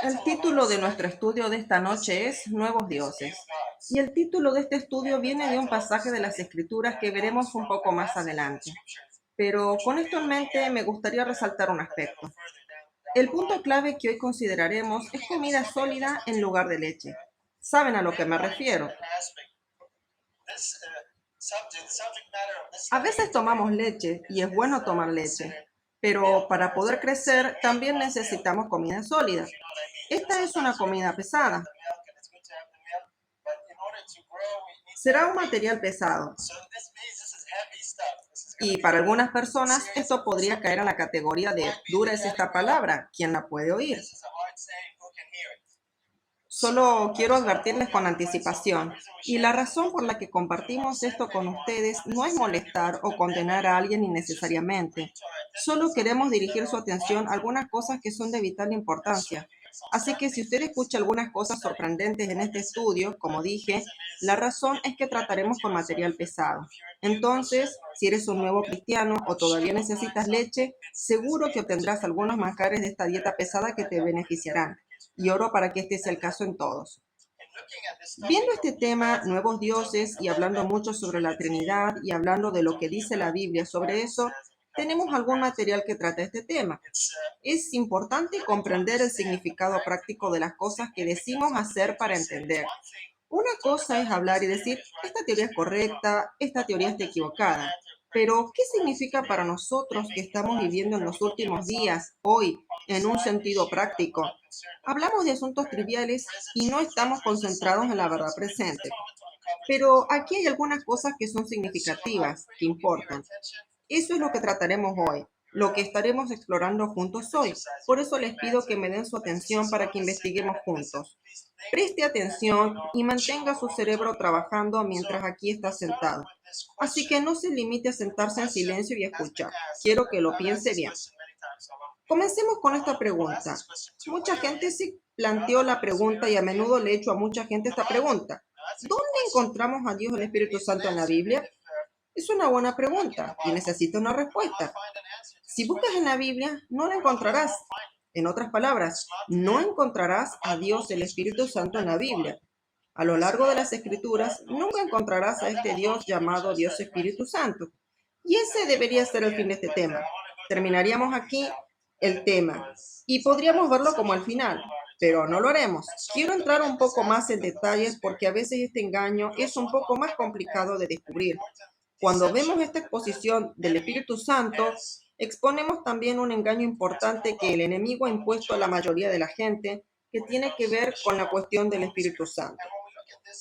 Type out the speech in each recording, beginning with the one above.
El título de nuestro estudio de esta noche es Nuevos Dioses. Y el título de este estudio viene de un pasaje de las Escrituras que veremos un poco más adelante. Pero con esto en mente me gustaría resaltar un aspecto. El punto clave que hoy consideraremos es comida sólida en lugar de leche. ¿Saben a lo que me refiero? A veces tomamos leche y es bueno tomar leche, pero para poder crecer también necesitamos comida sólida. Esta es una comida pesada. Será un material pesado y para algunas personas esto podría caer en la categoría de dura es esta palabra, ¿quién la puede oír? Solo quiero advertirles con anticipación. Y la razón por la que compartimos esto con ustedes no es molestar o condenar a alguien innecesariamente. Solo queremos dirigir su atención a algunas cosas que son de vital importancia. Así que si usted escucha algunas cosas sorprendentes en este estudio, como dije, la razón es que trataremos con material pesado. Entonces, si eres un nuevo cristiano o todavía necesitas leche, seguro que obtendrás algunos manjares de esta dieta pesada que te beneficiarán y oro para que este sea el caso en todos. Viendo este tema, nuevos dioses, y hablando mucho sobre la Trinidad y hablando de lo que dice la Biblia sobre eso, tenemos algún material que trata este tema. Es importante comprender el significado práctico de las cosas que decimos hacer para entender. Una cosa es hablar y decir, esta teoría es correcta, esta teoría está equivocada. Pero, ¿qué significa para nosotros que estamos viviendo en los últimos días, hoy, en un sentido práctico? Hablamos de asuntos triviales y no estamos concentrados en la verdad presente. Pero aquí hay algunas cosas que son significativas, que importan. Eso es lo que trataremos hoy, lo que estaremos explorando juntos hoy. Por eso les pido que me den su atención para que investiguemos juntos. Preste atención y mantenga su cerebro trabajando mientras aquí está sentado. Así que no se limite a sentarse en silencio y escuchar. Quiero que lo piense bien. Comencemos con esta pregunta. Mucha gente se planteó la pregunta y a menudo le he hecho a mucha gente esta pregunta. ¿Dónde encontramos a Dios el Espíritu Santo en la Biblia? Es una buena pregunta y necesita una respuesta. Si buscas en la Biblia, no la encontrarás. En otras palabras, no encontrarás a Dios el Espíritu Santo en la Biblia. A lo largo de las Escrituras, nunca encontrarás a este Dios llamado Dios Espíritu Santo. Y ese debería ser el fin de este tema. Terminaríamos aquí el tema y podríamos verlo como el final, pero no lo haremos. Quiero entrar un poco más en detalles porque a veces este engaño es un poco más complicado de descubrir. Cuando vemos esta exposición del Espíritu Santo, exponemos también un engaño importante que el enemigo ha impuesto a la mayoría de la gente, que tiene que ver con la cuestión del Espíritu Santo.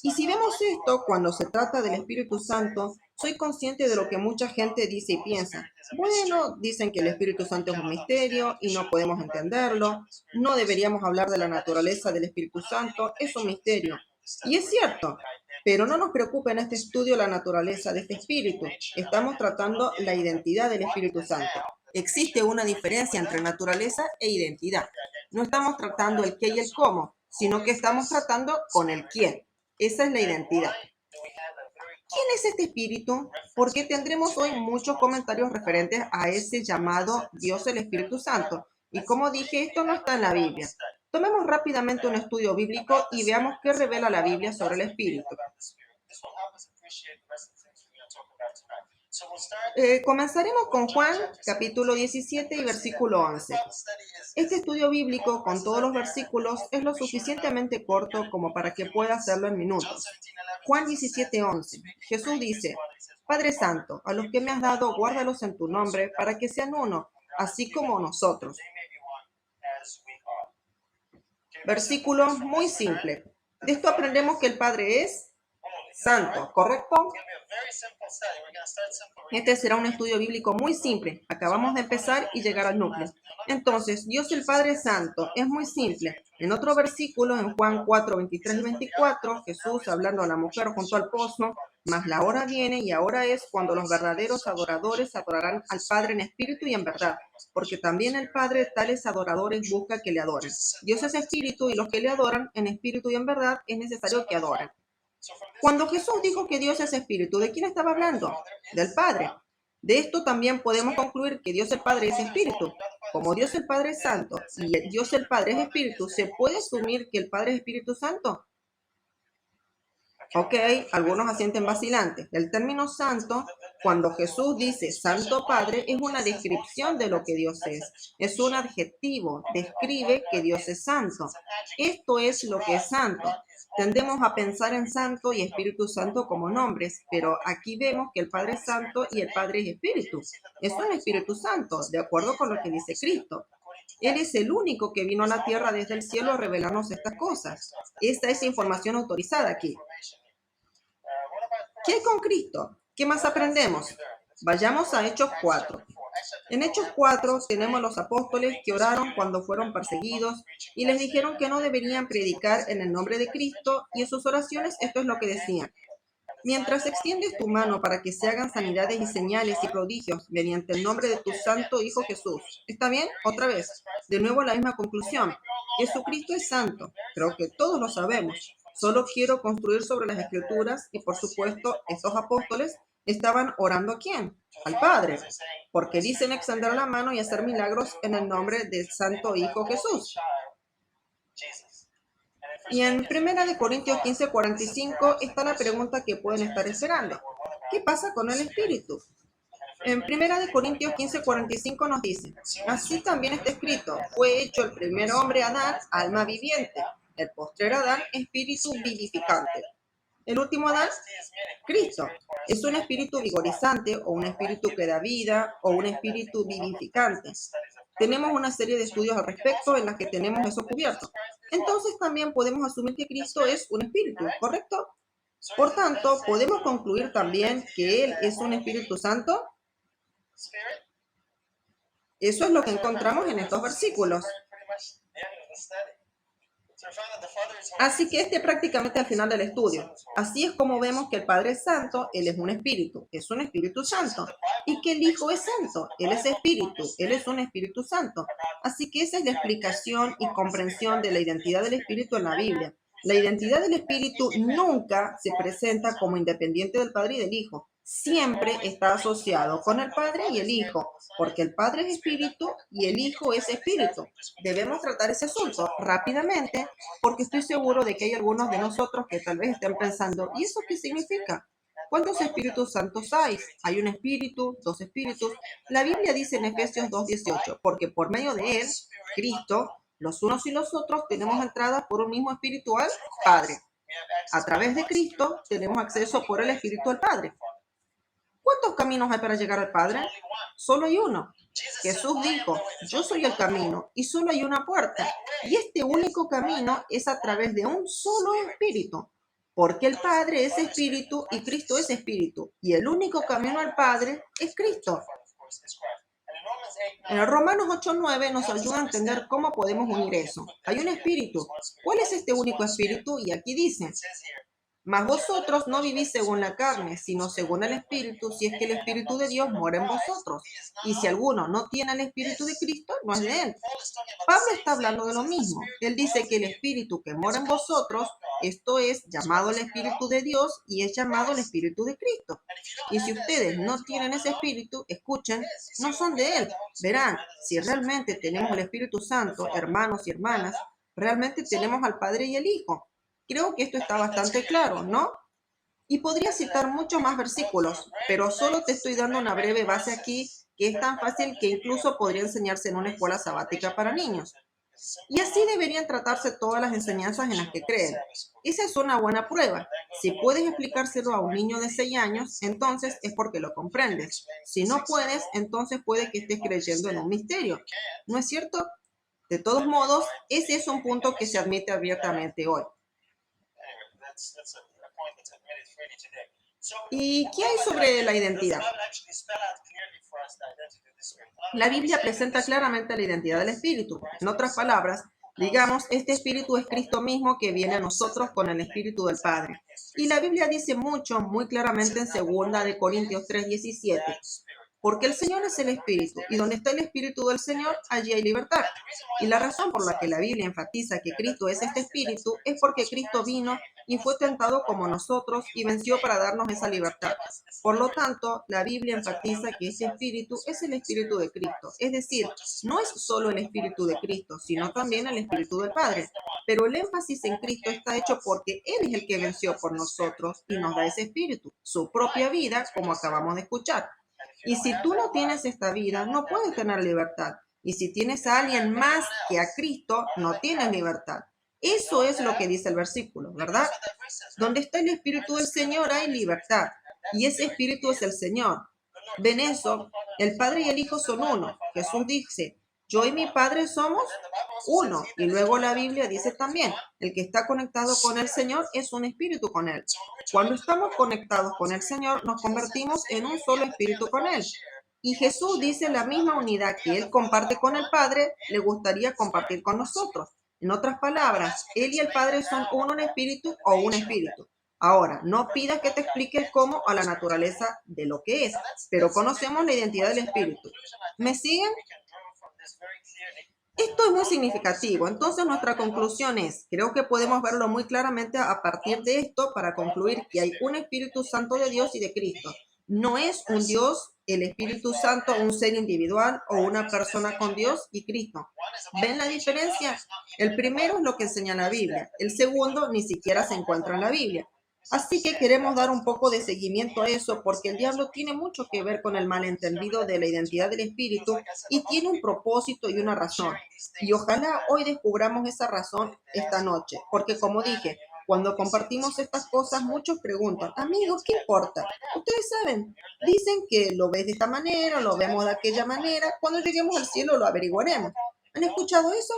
Y si vemos esto, cuando se trata del Espíritu Santo, soy consciente de lo que mucha gente dice y piensa. Bueno, dicen que el Espíritu Santo es un misterio y no podemos entenderlo. No deberíamos hablar de la naturaleza del Espíritu Santo, es un misterio. Y es cierto, pero no nos preocupa en este estudio la naturaleza de este Espíritu. Estamos tratando la identidad del Espíritu Santo. Existe una diferencia entre naturaleza e identidad. No estamos tratando el qué y el cómo, sino que estamos tratando con el quién. Esa es la identidad. ¿Quién es este espíritu? Porque tendremos hoy muchos comentarios referentes a ese llamado Dios el Espíritu Santo. Y como dije, esto no está en la Biblia. Tomemos rápidamente un estudio bíblico y veamos qué revela la Biblia sobre el espíritu. Comenzaremos con Juan, capítulo 17 y versículo 11. Este estudio bíblico, con todos los versículos, es lo suficientemente corto como para que pueda hacerlo en minutos. Juan 17:11. Jesús dice, Padre Santo, a los que me has dado, guárdalos en tu nombre, para que sean uno, así como nosotros. Versículo muy simple. De esto aprendemos que el Padre es santo, ¿correcto? Este será un estudio bíblico muy simple. Acabamos de empezar y llegar al núcleo. Entonces, Dios el Padre Santo es muy simple. En otro versículo, en Juan 4, 23 y 24, Jesús hablando a la mujer junto al pozo, mas la hora viene y ahora es cuando los verdaderos adoradores adorarán al Padre en espíritu y en verdad, porque también el Padre tales adoradores busca que le adoren. Dios es espíritu y los que le adoran en espíritu y en verdad es necesario que adoren. Cuando Jesús dijo que Dios es espíritu, ¿de quién estaba hablando? Del Padre. De esto también podemos concluir que Dios el Padre es espíritu. Como Dios el Padre es santo y Dios el Padre es espíritu, ¿se puede asumir que el Padre es Espíritu Santo? Ok, algunos asienten vacilantes. El término santo, cuando Jesús dice Santo Padre, es una descripción de lo que Dios es. Es un adjetivo, describe que Dios es santo. Esto es lo que es santo. Tendemos a pensar en Santo y Espíritu Santo como nombres, pero aquí vemos que el Padre es santo y el Padre es espíritu. Es un Espíritu Santo, de acuerdo con lo que dice Cristo. Él es el único que vino a la tierra desde el cielo a revelarnos estas cosas. Esta es información autorizada aquí. ¿Qué hay con Cristo? ¿Qué más aprendemos? Vayamos a Hechos 4. En Hechos 4 tenemos los apóstoles que oraron cuando fueron perseguidos y les dijeron que no deberían predicar en el nombre de Cristo, y en sus oraciones esto es lo que decían. Mientras extiendes tu mano para que se hagan sanidades y señales y prodigios mediante el nombre de tu santo Hijo Jesús. ¿Está bien? Otra vez. De nuevo la misma conclusión. Jesucristo es santo. Creo que todos lo sabemos. Solo quiero construir sobre las Escrituras y, por supuesto, estos apóstoles estaban orando ¿a quién? Al Padre. Porque dicen extender la mano y hacer milagros en el nombre del santo Hijo Jesús. Y en 1 Corintios 15:45 está la pregunta que pueden estar esperando. ¿Qué pasa con el Espíritu? En 1 Corintios 15:45 nos dice, así también está escrito, fue hecho el primer hombre Adán, alma viviente, el postrer Adán, espíritu vivificante. El último Adán, Cristo, es un espíritu vigorizante o un espíritu que da vida o un espíritu vivificante. Tenemos una serie de estudios al respecto en las que tenemos eso cubierto. Entonces también podemos asumir que Cristo es un espíritu, ¿correcto? Por tanto, podemos concluir también que Él es un Espíritu Santo. Eso es lo que encontramos en estos versículos. Así que este es prácticamente al final del estudio. Así es como vemos que el Padre es santo, Él es un Espíritu Santo. Y que el Hijo es santo, Él es Espíritu, Él es un Espíritu Santo. Así que esa es la explicación y comprensión de la identidad del Espíritu en la Biblia. La identidad del Espíritu nunca se presenta como independiente del Padre y del Hijo. Siempre está asociado con el Padre y el Hijo, porque el Padre es Espíritu y el Hijo es Espíritu. Debemos tratar ese asunto rápidamente, porque estoy seguro de que hay algunos de nosotros que tal vez estén pensando, ¿y eso qué significa? ¿Cuántos Espíritus Santos hay? ¿Hay un Espíritu, dos Espíritus? La Biblia dice en Efesios 2:18, porque por medio de Él, Cristo, los unos y los otros tenemos entrada por un mismo Espíritu al Padre. A través de Cristo tenemos acceso por el Espíritu al Padre. ¿Cuántos caminos hay para llegar al Padre? Solo hay uno. Jesús dijo, yo soy el camino y solo hay una puerta. Y este único camino es a través de un solo espíritu. Porque el Padre es espíritu y Cristo es espíritu. Y el único camino al Padre es Cristo. En el Romanos 8:9 nos ayuda a entender cómo podemos unir eso. Hay un espíritu. ¿Cuál es este único espíritu? Y aquí dice, mas vosotros no vivís según la carne, sino según el Espíritu, si es que el Espíritu de Dios mora en vosotros. Y si alguno no tiene el Espíritu de Cristo, no es de él. Pablo está hablando de lo mismo. Él dice que el Espíritu que mora en vosotros, esto es llamado el Espíritu de Dios y es llamado el Espíritu de Cristo. Y si ustedes no tienen ese Espíritu, escuchen, no son de él. Verán, si realmente tenemos el Espíritu Santo, hermanos y hermanas, realmente tenemos al Padre y el Hijo. Creo que esto está bastante claro, ¿no? Y podría citar muchos más versículos, pero solo te estoy dando una breve base aquí que es tan fácil que incluso podría enseñarse en una escuela sabática para niños. Y así deberían tratarse todas las enseñanzas en las que creen. Esa es una buena prueba. Si puedes explicárselo a un niño de 6 años, entonces es porque lo comprendes. Si no puedes, entonces puede que estés creyendo en un misterio. ¿No es cierto? De todos modos, ese es un punto que se admite abiertamente hoy. ¿Y qué hay sobre la identidad? La Biblia presenta claramente la identidad del Espíritu. En otras palabras, digamos, este Espíritu es Cristo mismo que viene a nosotros con el Espíritu del Padre. Y la Biblia dice mucho, muy claramente en 2 Corintios 3:17. Porque el Señor es el Espíritu, y donde está el Espíritu del Señor, allí hay libertad. Y la razón por la que la Biblia enfatiza que Cristo es este Espíritu es porque Cristo vino y fue tentado como nosotros y venció para darnos esa libertad. Por lo tanto, la Biblia enfatiza que ese espíritu es el espíritu de Cristo. Es decir, no es solo el espíritu de Cristo, sino también el espíritu del Padre. Pero el énfasis en Cristo está hecho porque Él es el que venció por nosotros y nos da ese espíritu, su propia vida, como acabamos de escuchar. Y si tú no tienes esta vida, no puedes tener libertad. Y si tienes a alguien más que a Cristo, no tienes libertad. Eso es lo que dice el versículo, ¿verdad? Donde está el Espíritu del Señor hay libertad. Y ese Espíritu es el Señor. ¿Ven eso? El Padre y el Hijo son uno. Jesús dice, yo y mi Padre somos uno. Y luego la Biblia dice también, el que está conectado con el Señor es un espíritu con Él. Cuando estamos conectados con el Señor, nos convertimos en un solo espíritu con Él. Y Jesús dice la misma unidad que Él comparte con el Padre, le gustaría compartir con nosotros. En otras palabras, Él y el Padre son uno en espíritu o un espíritu. Ahora, no pidas que te explique el cómo o la naturaleza de lo que es, pero conocemos la identidad del espíritu. ¿Me siguen? Esto es muy significativo. Entonces, nuestra conclusión es, creo que podemos verlo muy claramente a partir de esto para concluir que hay un Espíritu Santo de Dios y de Cristo. No es un Dios, el Espíritu Santo, un ser individual o una persona con Dios y Cristo. ¿Ven la diferencia? El primero es lo que enseña la Biblia. El segundo ni siquiera se encuentra en la Biblia. Así que queremos dar un poco de seguimiento a eso porque el diablo tiene mucho que ver con el malentendido de la identidad del espíritu y tiene un propósito y una razón. Y ojalá hoy descubramos esa razón esta noche, porque como dije, cuando compartimos estas cosas, muchos preguntan, amigos, ¿qué importa? Ustedes saben, dicen que lo ves de esta manera, lo vemos de aquella manera, cuando lleguemos al cielo lo averiguaremos. ¿Han escuchado eso?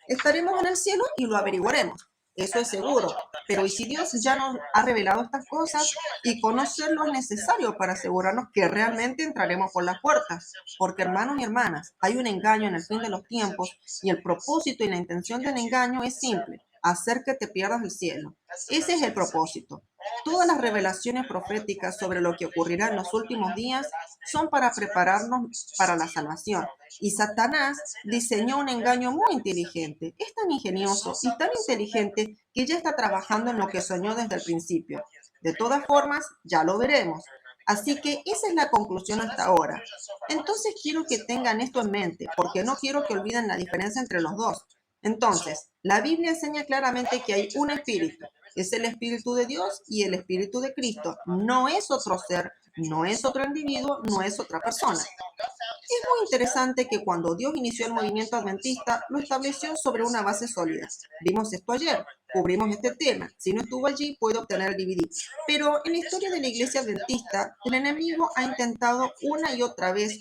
Estaremos en el cielo y lo averiguaremos. Eso es seguro. Pero ¿y si Dios ya nos ha revelado estas cosas y conocerlo es necesario para asegurarnos que realmente entraremos por las puertas? Porque hermanos y hermanas, hay un engaño en el fin de los tiempos y el propósito y la intención del engaño es simple, hacer que te pierdas el cielo. Ese es el propósito. Todas las revelaciones proféticas sobre lo que ocurrirá en los últimos días son para prepararnos para la salvación. Y Satanás diseñó un engaño muy inteligente. Es tan ingenioso y tan inteligente que ya está trabajando en lo que soñó desde el principio. De todas formas, ya lo veremos. Así que esa es la conclusión hasta ahora. Entonces quiero que tengan esto en mente, porque no quiero que olviden la diferencia entre los dos. Entonces, la Biblia enseña claramente que hay un espíritu. Es el espíritu de Dios y el espíritu de Cristo. No es otro ser, no es otro individuo, no es otra persona. Es muy interesante que cuando Dios inició el movimiento adventista, lo estableció sobre una base sólida. Vimos esto ayer, cubrimos este tema. Si no estuvo allí, puede obtener el DVD. Pero en la historia de la iglesia adventista, el enemigo ha intentado una y otra vez,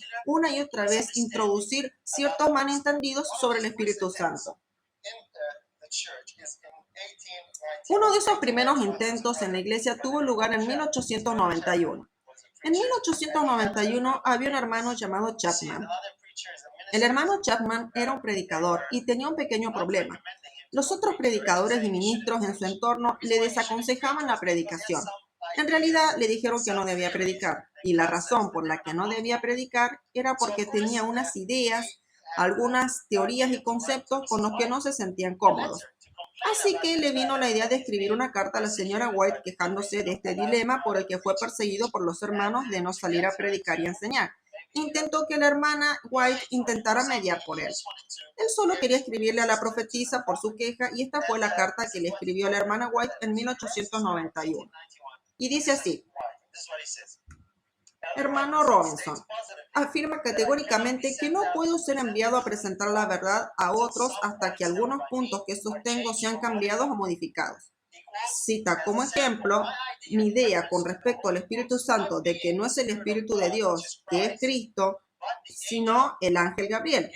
introducir ciertos malentendidos sobre el Espíritu Santo. Uno de esos primeros intentos en la iglesia tuvo lugar en 1891. En 1891 había un hermano llamado Chapman. El hermano Chapman era un predicador y tenía un pequeño problema. Los otros predicadores y ministros en su entorno le desaconsejaban la predicación. En realidad le dijeron que no debía predicar, y la razón por la que no debía predicar era porque tenía unas ideas, algunas teorías y conceptos con los que no se sentían cómodos. Así que le vino la idea de escribir una carta a la señora White quejándose de este dilema por el que fue perseguido por los hermanos de no salir a predicar y enseñar. Intentó que la hermana White intentara mediar por él. Él solo quería escribirle a la profetisa por su queja y esta fue la carta que le escribió a la hermana White en 1891. Y dice así: Hermano Robinson, afirma categóricamente que no puedo ser enviado a presentar la verdad a otros hasta que algunos puntos que sostengo sean cambiados o modificados. Cita como ejemplo mi idea con respecto al Espíritu Santo de que no es el Espíritu de Dios, que es Cristo, sino el ángel Gabriel.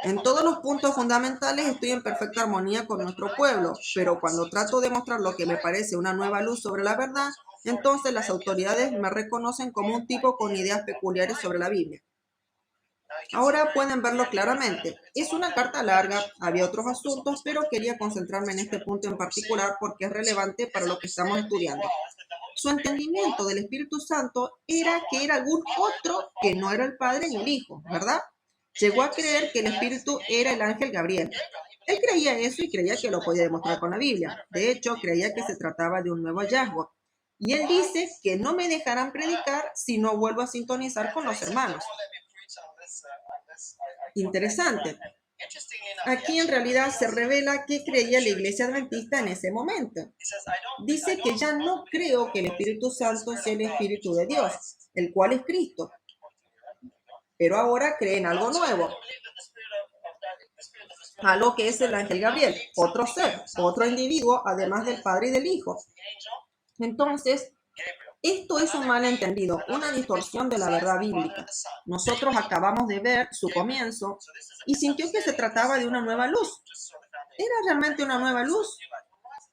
En todos los puntos fundamentales estoy en perfecta armonía con nuestro pueblo, pero cuando trato de mostrar lo que me parece una nueva luz sobre la verdad, entonces las autoridades me reconocen como un tipo con ideas peculiares sobre la Biblia. Ahora pueden verlo claramente. Es una carta larga, había otros asuntos, pero quería concentrarme en este punto en particular porque es relevante para lo que estamos estudiando. Su entendimiento del Espíritu Santo era que era algún otro que no era el Padre ni el Hijo, ¿verdad? Llegó a creer que el Espíritu era el ángel Gabriel. Él creía eso y creía que lo podía demostrar con la Biblia. De hecho, creía que se trataba de un nuevo hallazgo. Y él dice que no me dejarán predicar si no vuelvo a sintonizar con los hermanos. Interesante. Aquí en realidad se revela qué creía la iglesia adventista en ese momento. Dice que ya no creo que el Espíritu Santo sea el Espíritu de Dios, el cual es Cristo, pero ahora cree en algo nuevo, algo que es el ángel Gabriel, otro ser, otro individuo, además del Padre y del Hijo. Entonces, esto es un malentendido, una distorsión de la verdad bíblica. Nosotros acabamos de ver su comienzo y sintió que se trataba de una nueva luz. ¿Era realmente una nueva luz?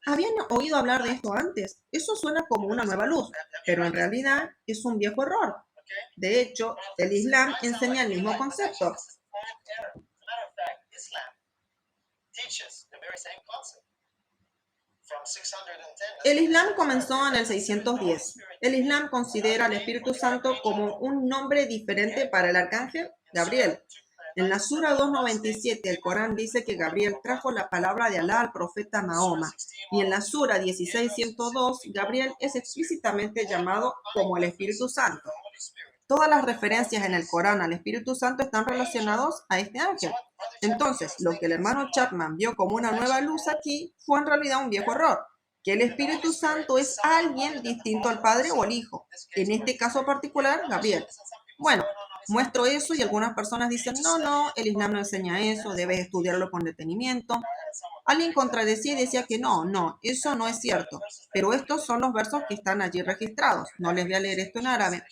¿Habían oído hablar de esto antes? Eso suena como una nueva luz, pero en realidad es un viejo error. De hecho, el Islam enseña el mismo concepto. El Islam comenzó en el 610. El Islam considera al Espíritu Santo como un nombre diferente para el arcángel Gabriel. En la Sura 297, el Corán dice que Gabriel trajo la palabra de Alá al profeta Mahoma. Y en la Sura 16:102, Gabriel es explícitamente llamado como el Espíritu Santo. Todas las referencias en el Corán al Espíritu Santo están relacionados a este ángel. Entonces, lo que el hermano Chapman vio como una nueva luz aquí fue en realidad un viejo error, que el Espíritu Santo es alguien distinto al Padre o al Hijo. En este caso particular, Gabriel. Bueno, muestro eso y algunas personas dicen, no, el Islam no enseña eso, debes estudiarlo con detenimiento. Alguien contradecía y decía que no, eso no es cierto. Pero estos son los versos que están allí registrados. No les voy a leer esto en árabe.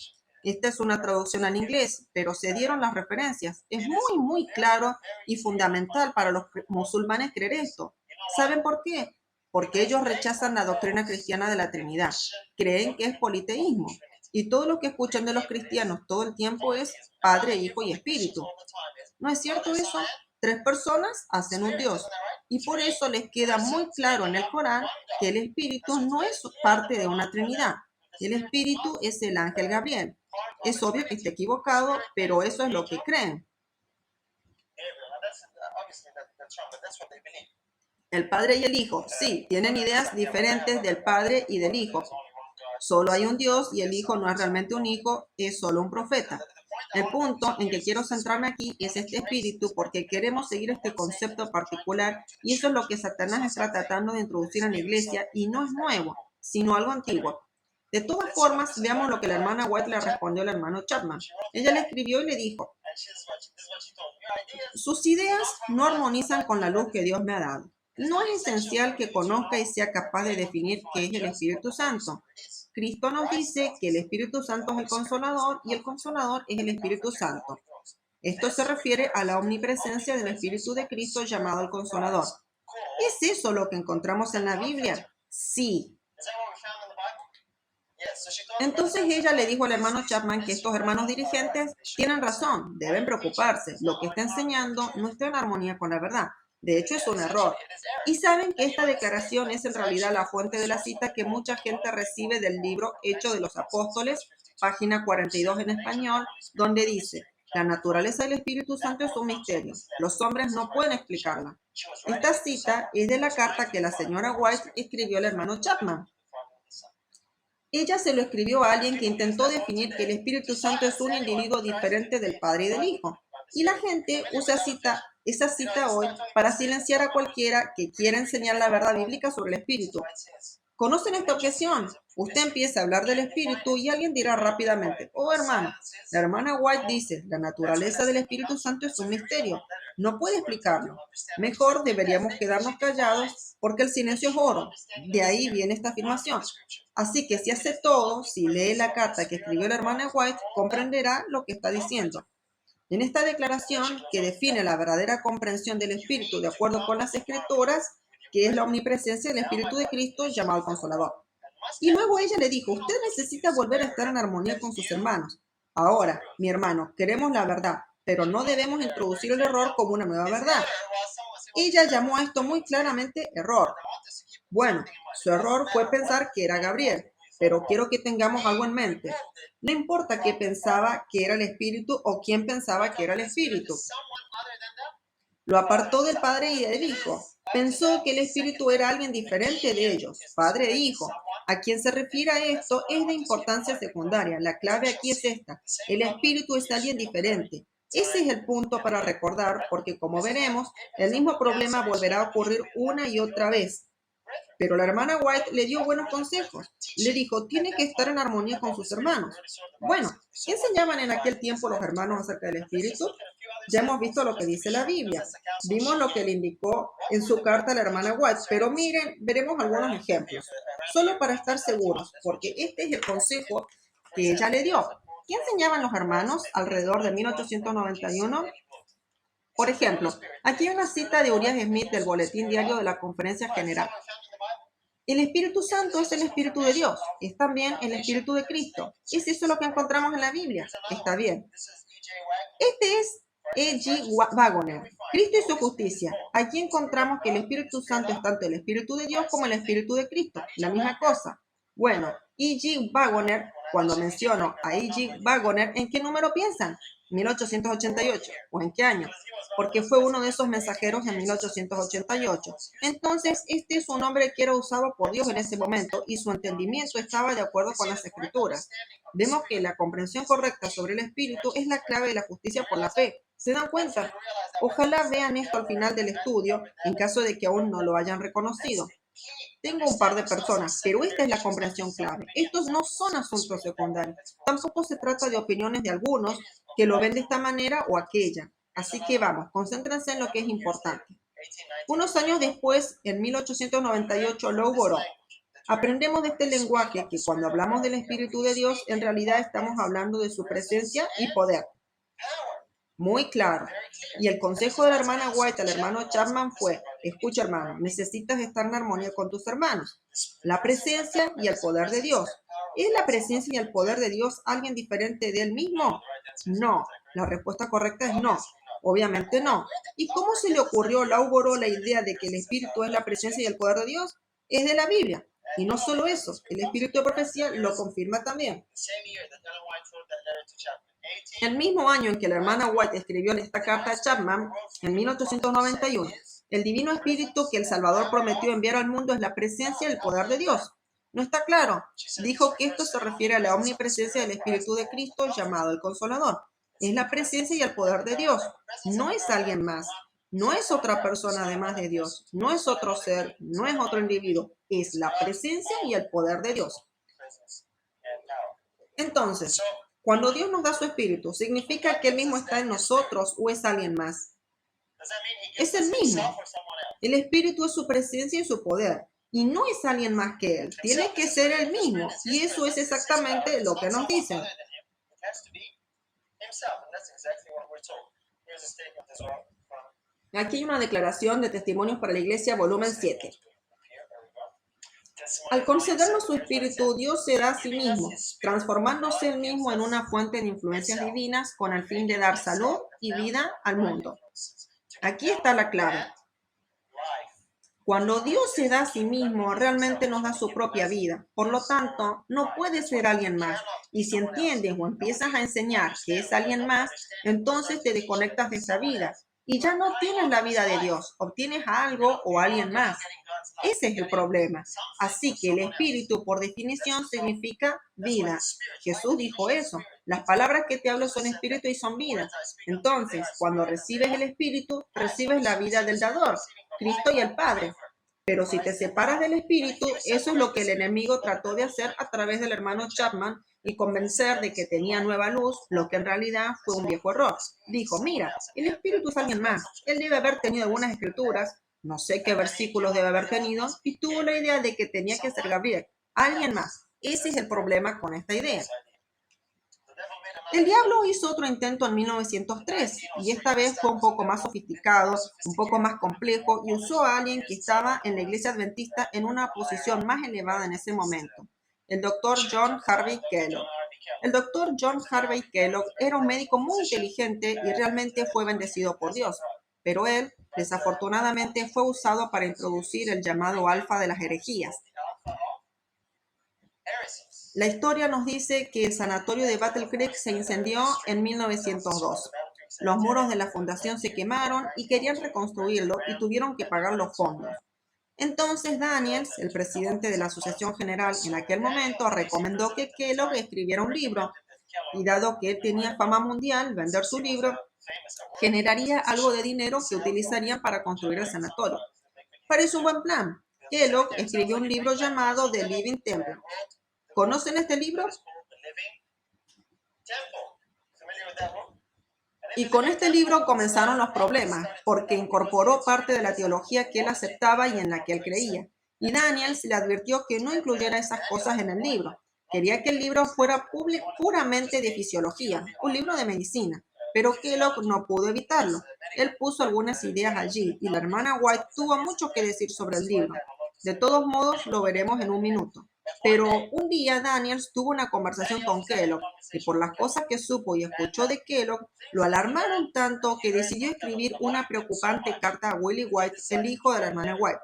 Esta es una traducción al inglés, pero se dieron las referencias. Es muy claro y fundamental para los musulmanes creer esto. ¿Saben por qué? Porque ellos rechazan la doctrina cristiana de la Trinidad. Creen que es politeísmo. Y todo lo que escuchan de los cristianos todo el tiempo es Padre, Hijo y Espíritu. ¿No es cierto eso? Tres personas hacen un Dios. Y por eso les queda muy claro en el Corán que el Espíritu no es parte de una Trinidad. El Espíritu es el ángel Gabriel. Es obvio que esté equivocado, pero eso es lo que creen. El Padre y el Hijo, sí, tienen ideas diferentes del Padre y del Hijo. Solo hay un Dios y el Hijo no es realmente un hijo, es solo un profeta. El punto en que quiero centrarme aquí es este espíritu porque queremos seguir este concepto particular y eso es lo que Satanás está tratando de introducir en la iglesia y no es nuevo, sino algo antiguo. De todas formas, veamos lo que la hermana White le respondió al hermano Chapman. Ella le escribió y le dijo, sus ideas no armonizan con la luz que Dios me ha dado. No es esencial que conozca y sea capaz de definir qué es el Espíritu Santo. Cristo nos dice que el Espíritu Santo es el Consolador y el Consolador es el Espíritu Santo. Esto se refiere a la omnipresencia del Espíritu de Cristo llamado el Consolador. ¿Es eso lo que encontramos en la Biblia? Sí. Entonces ella le dijo al hermano Chapman que estos hermanos dirigentes tienen razón, deben preocuparse. Lo que está enseñando no está en armonía con la verdad. De hecho, es un error. Y saben que esta declaración es en realidad la fuente de la cita que mucha gente recibe del libro Hechos de los Apóstoles, página 42 en español, donde dice, la naturaleza del Espíritu Santo es un misterio. Los hombres no pueden explicarla. Esta cita es de la carta que la señora White escribió al hermano Chapman. Ella se lo escribió a alguien que intentó definir que el Espíritu Santo es un individuo diferente del Padre y del Hijo. Y la gente usa esa cita hoy para silenciar a cualquiera que quiera enseñar la verdad bíblica sobre el Espíritu. ¿Conocen esta objeción? Usted empieza a hablar del Espíritu y alguien dirá rápidamente, oh hermano, la hermana White dice, la naturaleza del Espíritu Santo es un misterio. No puede explicarlo. Mejor deberíamos quedarnos callados porque el silencio es oro. De ahí viene esta afirmación. Así que si hace todo, si lee la carta que escribió la hermana White, comprenderá lo que está diciendo. En esta declaración, que define la verdadera comprensión del Espíritu de acuerdo con las Escrituras, que es la omnipresencia del Espíritu de Cristo llamado Consolador. Y luego ella le dijo, usted necesita volver a estar en armonía con sus hermanos. Ahora, mi hermano, queremos la verdad, pero no debemos introducir el error como una nueva verdad. Ella llamó a esto muy claramente error. Bueno, su error fue pensar que era Gabriel, pero quiero que tengamos algo en mente. No importa qué pensaba que era el Espíritu o quién pensaba que era el Espíritu. Lo apartó del Padre y del Hijo. Pensó que el Espíritu era alguien diferente de ellos, Padre e Hijo. A quien se refiere a esto es de importancia secundaria. La clave aquí es esta. El Espíritu es alguien diferente. Ese es el punto para recordar, porque como veremos, el mismo problema volverá a ocurrir una y otra vez. Pero la hermana White le dio buenos consejos. Le dijo, tiene que estar en armonía con sus hermanos. Bueno, ¿qué enseñaban en aquel tiempo los hermanos acerca del Espíritu? Ya hemos visto lo que dice la Biblia. Vimos lo que le indicó en su carta a la hermana White, pero miren, veremos algunos ejemplos. Solo para estar seguros, porque este es el consejo que ella le dio. ¿Qué enseñaban los hermanos alrededor de 1891? Por ejemplo, aquí hay una cita de Uriah Smith del Boletín Diario de la Conferencia General. El Espíritu Santo es el Espíritu de Dios, es también el Espíritu de Cristo. ¿Es eso lo que encontramos en la Biblia? Está bien. Este es E.G. Waggoner, Cristo y su justicia. Aquí encontramos que el Espíritu Santo es tanto el Espíritu de Dios como el Espíritu de Cristo, la misma cosa. Bueno, E.G. Waggoner, cuando menciono a E.G. Waggoner, ¿en qué número piensan? 1888. ¿O en qué año? Porque fue uno de esos mensajeros en 1888. Entonces, este es un hombre que era usado por Dios en ese momento y su entendimiento estaba de acuerdo con las Escrituras. Vemos que la comprensión correcta sobre el Espíritu es la clave de la justicia por la fe. ¿Se dan cuenta? Ojalá vean esto al final del estudio, en caso de que aún no lo hayan reconocido. Tengo un par de personas, pero esta es la comprensión clave. Estos no son asuntos secundarios. Tampoco se trata de opiniones de algunos que lo ven de esta manera o aquella. Así que vamos, concéntrense en lo que es importante. Unos años después, en 1898, Loughborough, aprendemos de este lenguaje que cuando hablamos del Espíritu de Dios, en realidad estamos hablando de su presencia y poder. Muy claro. Y el consejo de la hermana White al hermano Chapman fue, escucha hermano, necesitas estar en armonía con tus hermanos. La presencia y el poder de Dios. ¿Es la presencia y el poder de Dios alguien diferente de él mismo? No. La respuesta correcta es no. Obviamente no. ¿Y cómo se le ocurrió a Loughborough la idea de que el Espíritu es la presencia y el poder de Dios? Es de la Biblia. Y no solo eso, el Espíritu de profecía lo confirma también. El mismo año en que la hermana White escribió esta carta a Chapman, en 1891, el Divino Espíritu que el Salvador prometió enviar al mundo es la presencia y el poder de Dios. ¿No está claro? Dijo que esto se refiere a la omnipresencia del Espíritu de Cristo llamado el Consolador. Es la presencia y el poder de Dios. No es alguien más. No es otra persona además de Dios. No es otro ser. No es otro individuo. Es la presencia y el poder de Dios. Entonces, cuando Dios nos da su Espíritu, ¿significa que Él mismo está en nosotros o es alguien más? Es el mismo. El Espíritu es su presencia y su poder. Y no es alguien más que Él. Tiene que ser el mismo. Y eso es exactamente lo que nos dicen. Aquí hay una declaración de Testimonios para la Iglesia, volumen 7. Al concedernos su espíritu, Dios se da a sí mismo, transformándose él mismo en una fuente de influencias divinas con el fin de dar salud y vida al mundo. Aquí está la clave. Cuando Dios se da a sí mismo, realmente nos da su propia vida. Por lo tanto, no puede ser alguien más. Y si entiendes o empiezas a enseñar que es alguien más, entonces te desconectas de esa vida. Y ya no tienes la vida de Dios, obtienes a algo o a alguien más. Ese es el problema. Así que el espíritu, por definición, significa vida. Jesús dijo eso. Las palabras que te hablo son espíritu y son vida. Entonces, cuando recibes el espíritu, recibes la vida del dador, Cristo y el Padre. Pero si te separas del espíritu, eso es lo que el enemigo trató de hacer a través del hermano Chapman y convencer de que tenía nueva luz, lo que en realidad fue un viejo error. Dijo, mira, el espíritu es alguien más. Él debe haber tenido algunas escrituras, no sé qué versículos debe haber tenido, y tuvo la idea de que tenía que ser Gabriel, alguien más. Ese es el problema con esta idea. El diablo hizo otro intento en 1903 y esta vez fue un poco más sofisticado, un poco más complejo y usó a alguien que estaba en la iglesia adventista en una posición más elevada en ese momento, el doctor John Harvey Kellogg. El doctor John Harvey Kellogg era un médico muy inteligente y realmente fue bendecido por Dios, pero él, desafortunadamente, fue usado para introducir el llamado alfa de las herejías. La historia nos dice que el sanatorio de Battle Creek se incendió en 1902. Los muros de la fundación se quemaron y querían reconstruirlo y tuvieron que pagar los fondos. Entonces Daniels, el presidente de la Asociación General en aquel momento, recomendó que Kellogg escribiera un libro. Y dado que él tenía fama mundial, vender su libro generaría algo de dinero que utilizarían para construir el sanatorio. Parece un buen plan. Kellogg escribió un libro llamado The Living Temple. ¿Conocen este libro? Y con este libro comenzaron los problemas, porque incorporó parte de la teología que él aceptaba y en la que él creía. Y Daniels le advirtió que no incluyera esas cosas en el libro. Quería que el libro fuera puramente de fisiología, un libro de medicina. Pero Kellogg no pudo evitarlo. Él puso algunas ideas allí y la hermana White tuvo mucho que decir sobre el libro. De todos modos, lo veremos en un minuto. Pero un día Daniels tuvo una conversación con Kellogg y por las cosas que supo y escuchó de Kellogg, lo alarmaron tanto que decidió escribir una preocupante carta a Willie White, el hijo de la hermana White.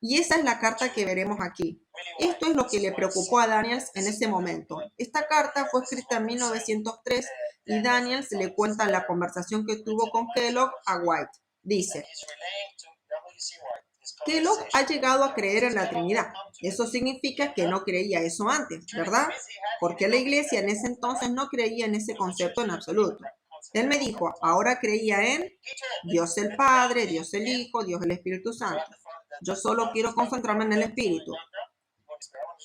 Y esa es la carta que veremos aquí. Esto es lo que le preocupó a Daniels en ese momento. Esta carta fue escrita en 1903 y Daniels le cuenta la conversación que tuvo con Kellogg a White. Dice: Kellogg ha llegado a creer en la Trinidad. Eso significa que no creía eso antes, ¿verdad? Porque la iglesia en ese entonces no creía en ese concepto en absoluto. Él me dijo, ahora creía en Dios el Padre, Dios el Hijo, Dios el Espíritu Santo. Yo solo quiero concentrarme en el Espíritu.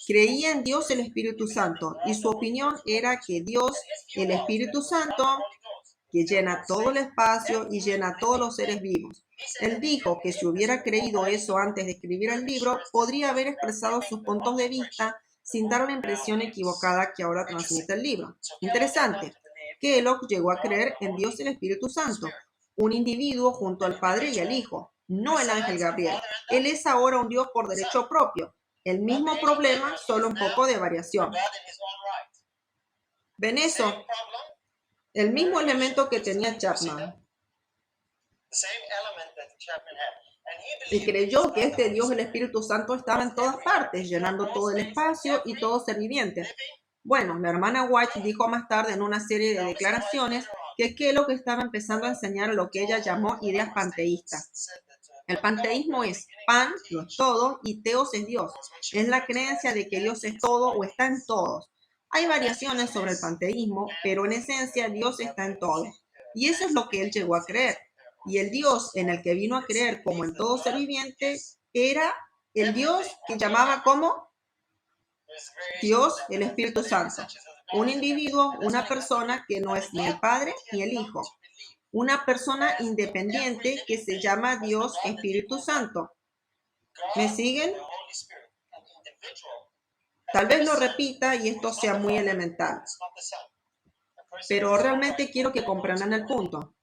Creía en Dios el Espíritu Santo y su opinión era que Dios, el Espíritu Santo, que llena todo el espacio y llena a todos los seres vivos. Él dijo que si hubiera creído eso antes de escribir el libro, podría haber expresado sus puntos de vista sin dar la impresión equivocada que ahora transmite el libro. Interesante. Kellogg llegó a creer en Dios el Espíritu Santo, un individuo junto al Padre y al Hijo, no el ángel Gabriel. Él es ahora un Dios por derecho propio. El mismo problema, solo un poco de variación. ¿Ven eso? El mismo elemento que tenía Chapman. Y creyó que este Dios, el Espíritu Santo, estaba en todas partes, llenando todo el espacio y todo ser viviente. Bueno, la hermana White dijo más tarde en una serie de declaraciones que Kellogg estaba empezando a enseñar lo que ella llamó ideas panteístas. El panteísmo es pan, lo es todo, y teos es Dios. Es la creencia de que Dios es todo o está en todos. Hay variaciones sobre el panteísmo, pero en esencia Dios está en todo. Y eso es lo que él llegó a creer. Y el Dios en el que vino a creer como en todo ser viviente era el Dios que llamaba como Dios, el Espíritu Santo. Un individuo, una persona que no es ni el Padre ni el Hijo. Una persona independiente que se llama Dios Espíritu Santo. ¿Me siguen? Tal vez lo repita y esto sea muy elemental, pero realmente quiero que comprendan el punto.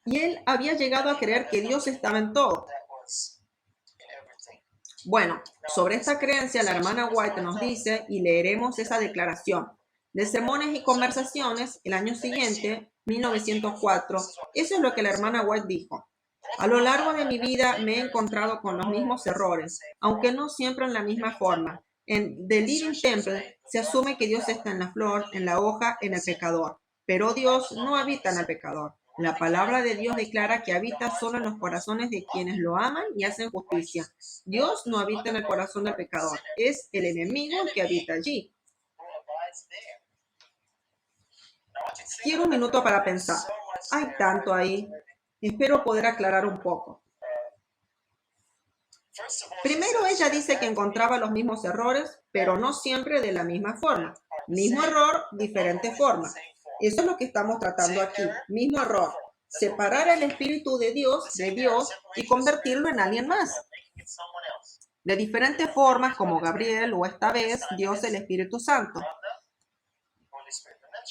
Y él había llegado a creer que Dios estaba en todo. Bueno, sobre esta creencia la hermana White nos dice, y leeremos esa declaración, de Sermones y Conversaciones, el año siguiente, 1904, eso es lo que la hermana White dijo. A lo largo de mi vida me he encontrado con los mismos errores, aunque no siempre en la misma forma. En The Living Temple se asume que Dios está en la flor, en la hoja, en el pecador, pero Dios no habita en el pecador. La palabra de Dios declara que habita solo en los corazones de quienes lo aman y hacen justicia. Dios no habita en el corazón del pecador, es el enemigo el que habita allí. Quiero un minuto para pensar. Hay tanto ahí. Espero poder aclarar un poco. Primero, ella dice que encontraba los mismos errores, pero no siempre de la misma forma. Mismo error, diferente forma. Eso es lo que estamos tratando aquí. Mismo error. Separar el Espíritu de Dios y convertirlo en alguien más. De diferentes formas, como Gabriel o esta vez Dios el Espíritu Santo.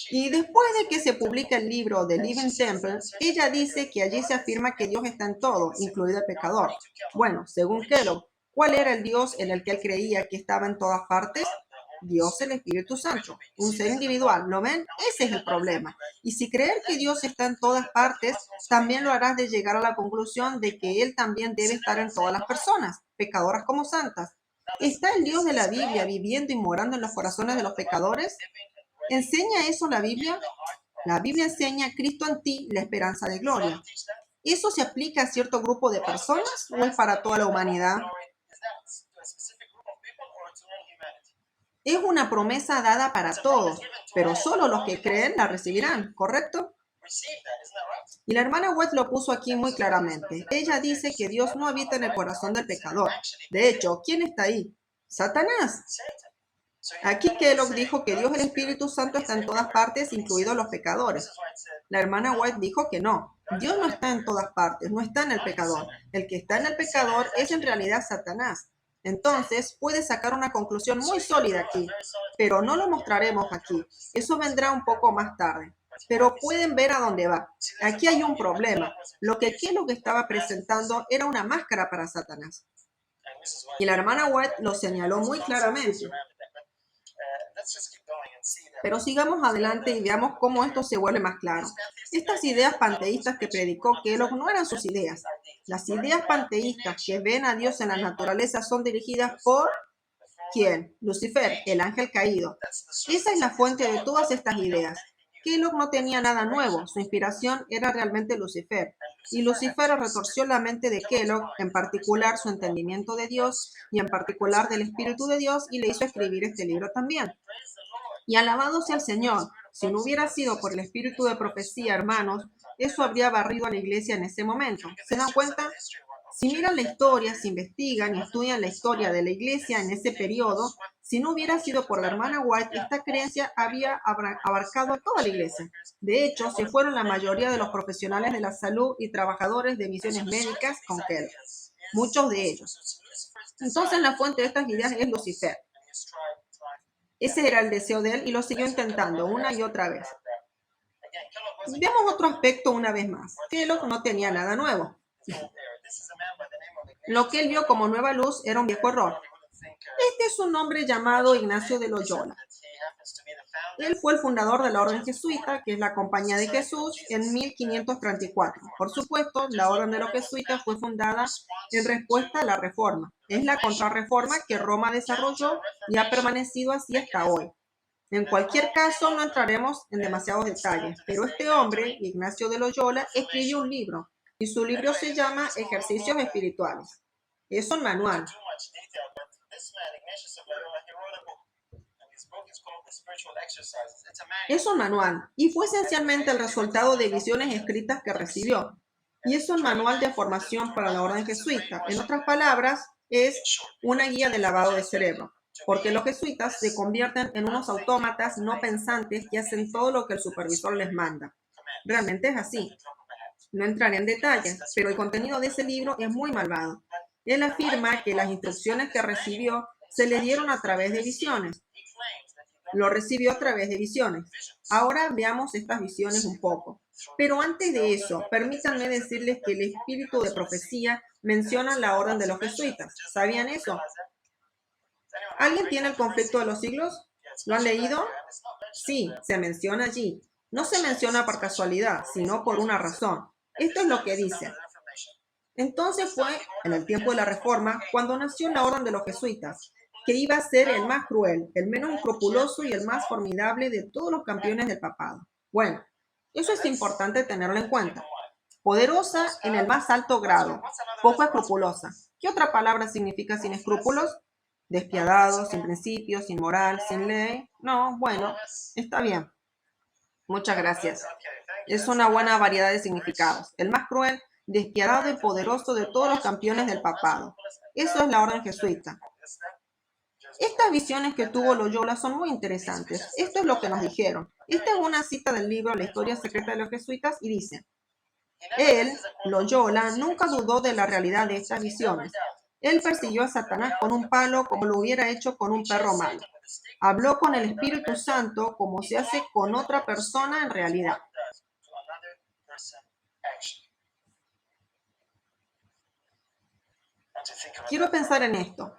Y después de que se publica el libro The Living Temple, ella dice que allí se afirma que Dios está en todo, incluido el pecador. Bueno, según Kellogg, ¿cuál era el Dios en el que él creía que estaba en todas partes? Dios el Espíritu Santo, un ser individual, ¿lo ven? Ese es el problema. Y si creer que Dios está en todas partes, también lo harás de llegar a la conclusión de que Él también debe estar en todas las personas, pecadoras como santas. ¿Está el Dios de la Biblia viviendo y morando en los corazones de los pecadores? ¿Enseña eso la Biblia? La Biblia enseña a Cristo en ti, la esperanza de gloria. ¿Eso se aplica a cierto grupo de personas o es para toda la humanidad? Es una promesa dada para todos, pero solo los que creen la recibirán, ¿correcto? Y la hermana White lo puso aquí muy claramente. Ella dice que Dios no habita en el corazón del pecador. De hecho, ¿quién está ahí? Satanás. Aquí Kellogg dijo que Dios el Espíritu Santo está en todas partes, incluidos los pecadores. La hermana White dijo que no. Dios no está en todas partes, no está en el pecador. El que está en el pecador es en realidad Satanás. Entonces, puedes sacar una conclusión muy sólida aquí, pero no lo mostraremos aquí. Eso vendrá un poco más tarde. Pero pueden ver a dónde va. Aquí hay un problema. Lo que Kellogg estaba presentando era una máscara para Satanás. Y la hermana White lo señaló muy claramente. Pero sigamos adelante y veamos cómo esto se vuelve más claro. Estas ideas panteístas que predicó Kellogg no eran sus ideas. Las ideas panteístas que ven a Dios en la naturaleza son dirigidas por ¿quién? Lucifer, el ángel caído. Esa es la fuente de todas estas ideas. Kellogg no tenía nada nuevo, su inspiración era realmente Lucifer. Y Lucifer retorció la mente de Kellogg, en particular su entendimiento de Dios y en particular del Espíritu de Dios, y le hizo escribir este libro también. Y alabado sea el Señor. Si no hubiera sido por el espíritu de profecía, hermanos, eso habría barrido a la iglesia en ese momento. ¿Se dan cuenta? Si miran la historia, si investigan y estudian la historia de la iglesia en ese periodo, si no hubiera sido por la hermana White, esta creencia había abarcado a toda la iglesia. De hecho, se fueron la mayoría de los profesionales de la salud y trabajadores de misiones médicas con Kellogg. Muchos de ellos. Entonces, la fuente de estas ideas es Lucifer. Ese era el deseo de él y lo siguió intentando una y otra vez. Veamos otro aspecto una vez más. Kellogg no tenía nada nuevo. Lo que él vio como nueva luz era un viejo error. Este es un hombre llamado Ignacio de Loyola. Él fue el fundador de la Orden Jesuita, que es la Compañía de Jesús, en 1534. Por supuesto, la Orden de los Jesuitas fue fundada en respuesta a la Reforma. Es la contrarreforma que Roma desarrolló y ha permanecido así hasta hoy. En cualquier caso, no entraremos en demasiados detalles, pero este hombre, Ignacio de Loyola, escribió un libro, y su libro se llama Ejercicios Espirituales. Es un manual. Es un manual y fue esencialmente el resultado de visiones escritas que recibió. Y es un manual de formación para la orden jesuita. En otras palabras, es una guía de lavado de cerebro. Porque los jesuitas se convierten en unos autómatas no pensantes que hacen todo lo que el supervisor les manda. Realmente es así. No entraré en detalles, pero el contenido de ese libro es muy malvado. Él afirma que las instrucciones que recibió se le dieron a través de visiones. Lo recibió a través de visiones. Ahora veamos estas visiones un poco. Pero antes de eso, permítanme decirles que el espíritu de profecía menciona la orden de los jesuitas. ¿Sabían eso? ¿Alguien tiene el conflicto de los siglos? ¿Lo han leído? Sí, se menciona allí. No se menciona por casualidad, sino por una razón. Esto es lo que dice. Entonces fue, en el tiempo de la Reforma, cuando nació la orden de los jesuitas, que iba a ser el más cruel, el menos escrupuloso y el más formidable de todos los campeones del papado. Bueno, eso es importante tenerlo en cuenta. Poderosa en el más alto grado, poco escrupulosa. ¿Qué otra palabra significa sin escrúpulos? Despiadado, sin principios, sin moral, sin ley. No, bueno, está bien. Muchas gracias. Es una buena variedad de significados. El más cruel, despiadado y poderoso de todos los campeones del papado. Eso es la orden jesuita. Estas visiones que tuvo Loyola son muy interesantes. Esto es lo que nos dijeron. Esta es una cita del libro La historia secreta de los jesuitas y dice: él, Loyola, nunca dudó de la realidad de estas visiones. Él persiguió a Satanás con un palo como lo hubiera hecho con un perro malo. Habló con el Espíritu Santo como se hace con otra persona en realidad. Quiero pensar en esto.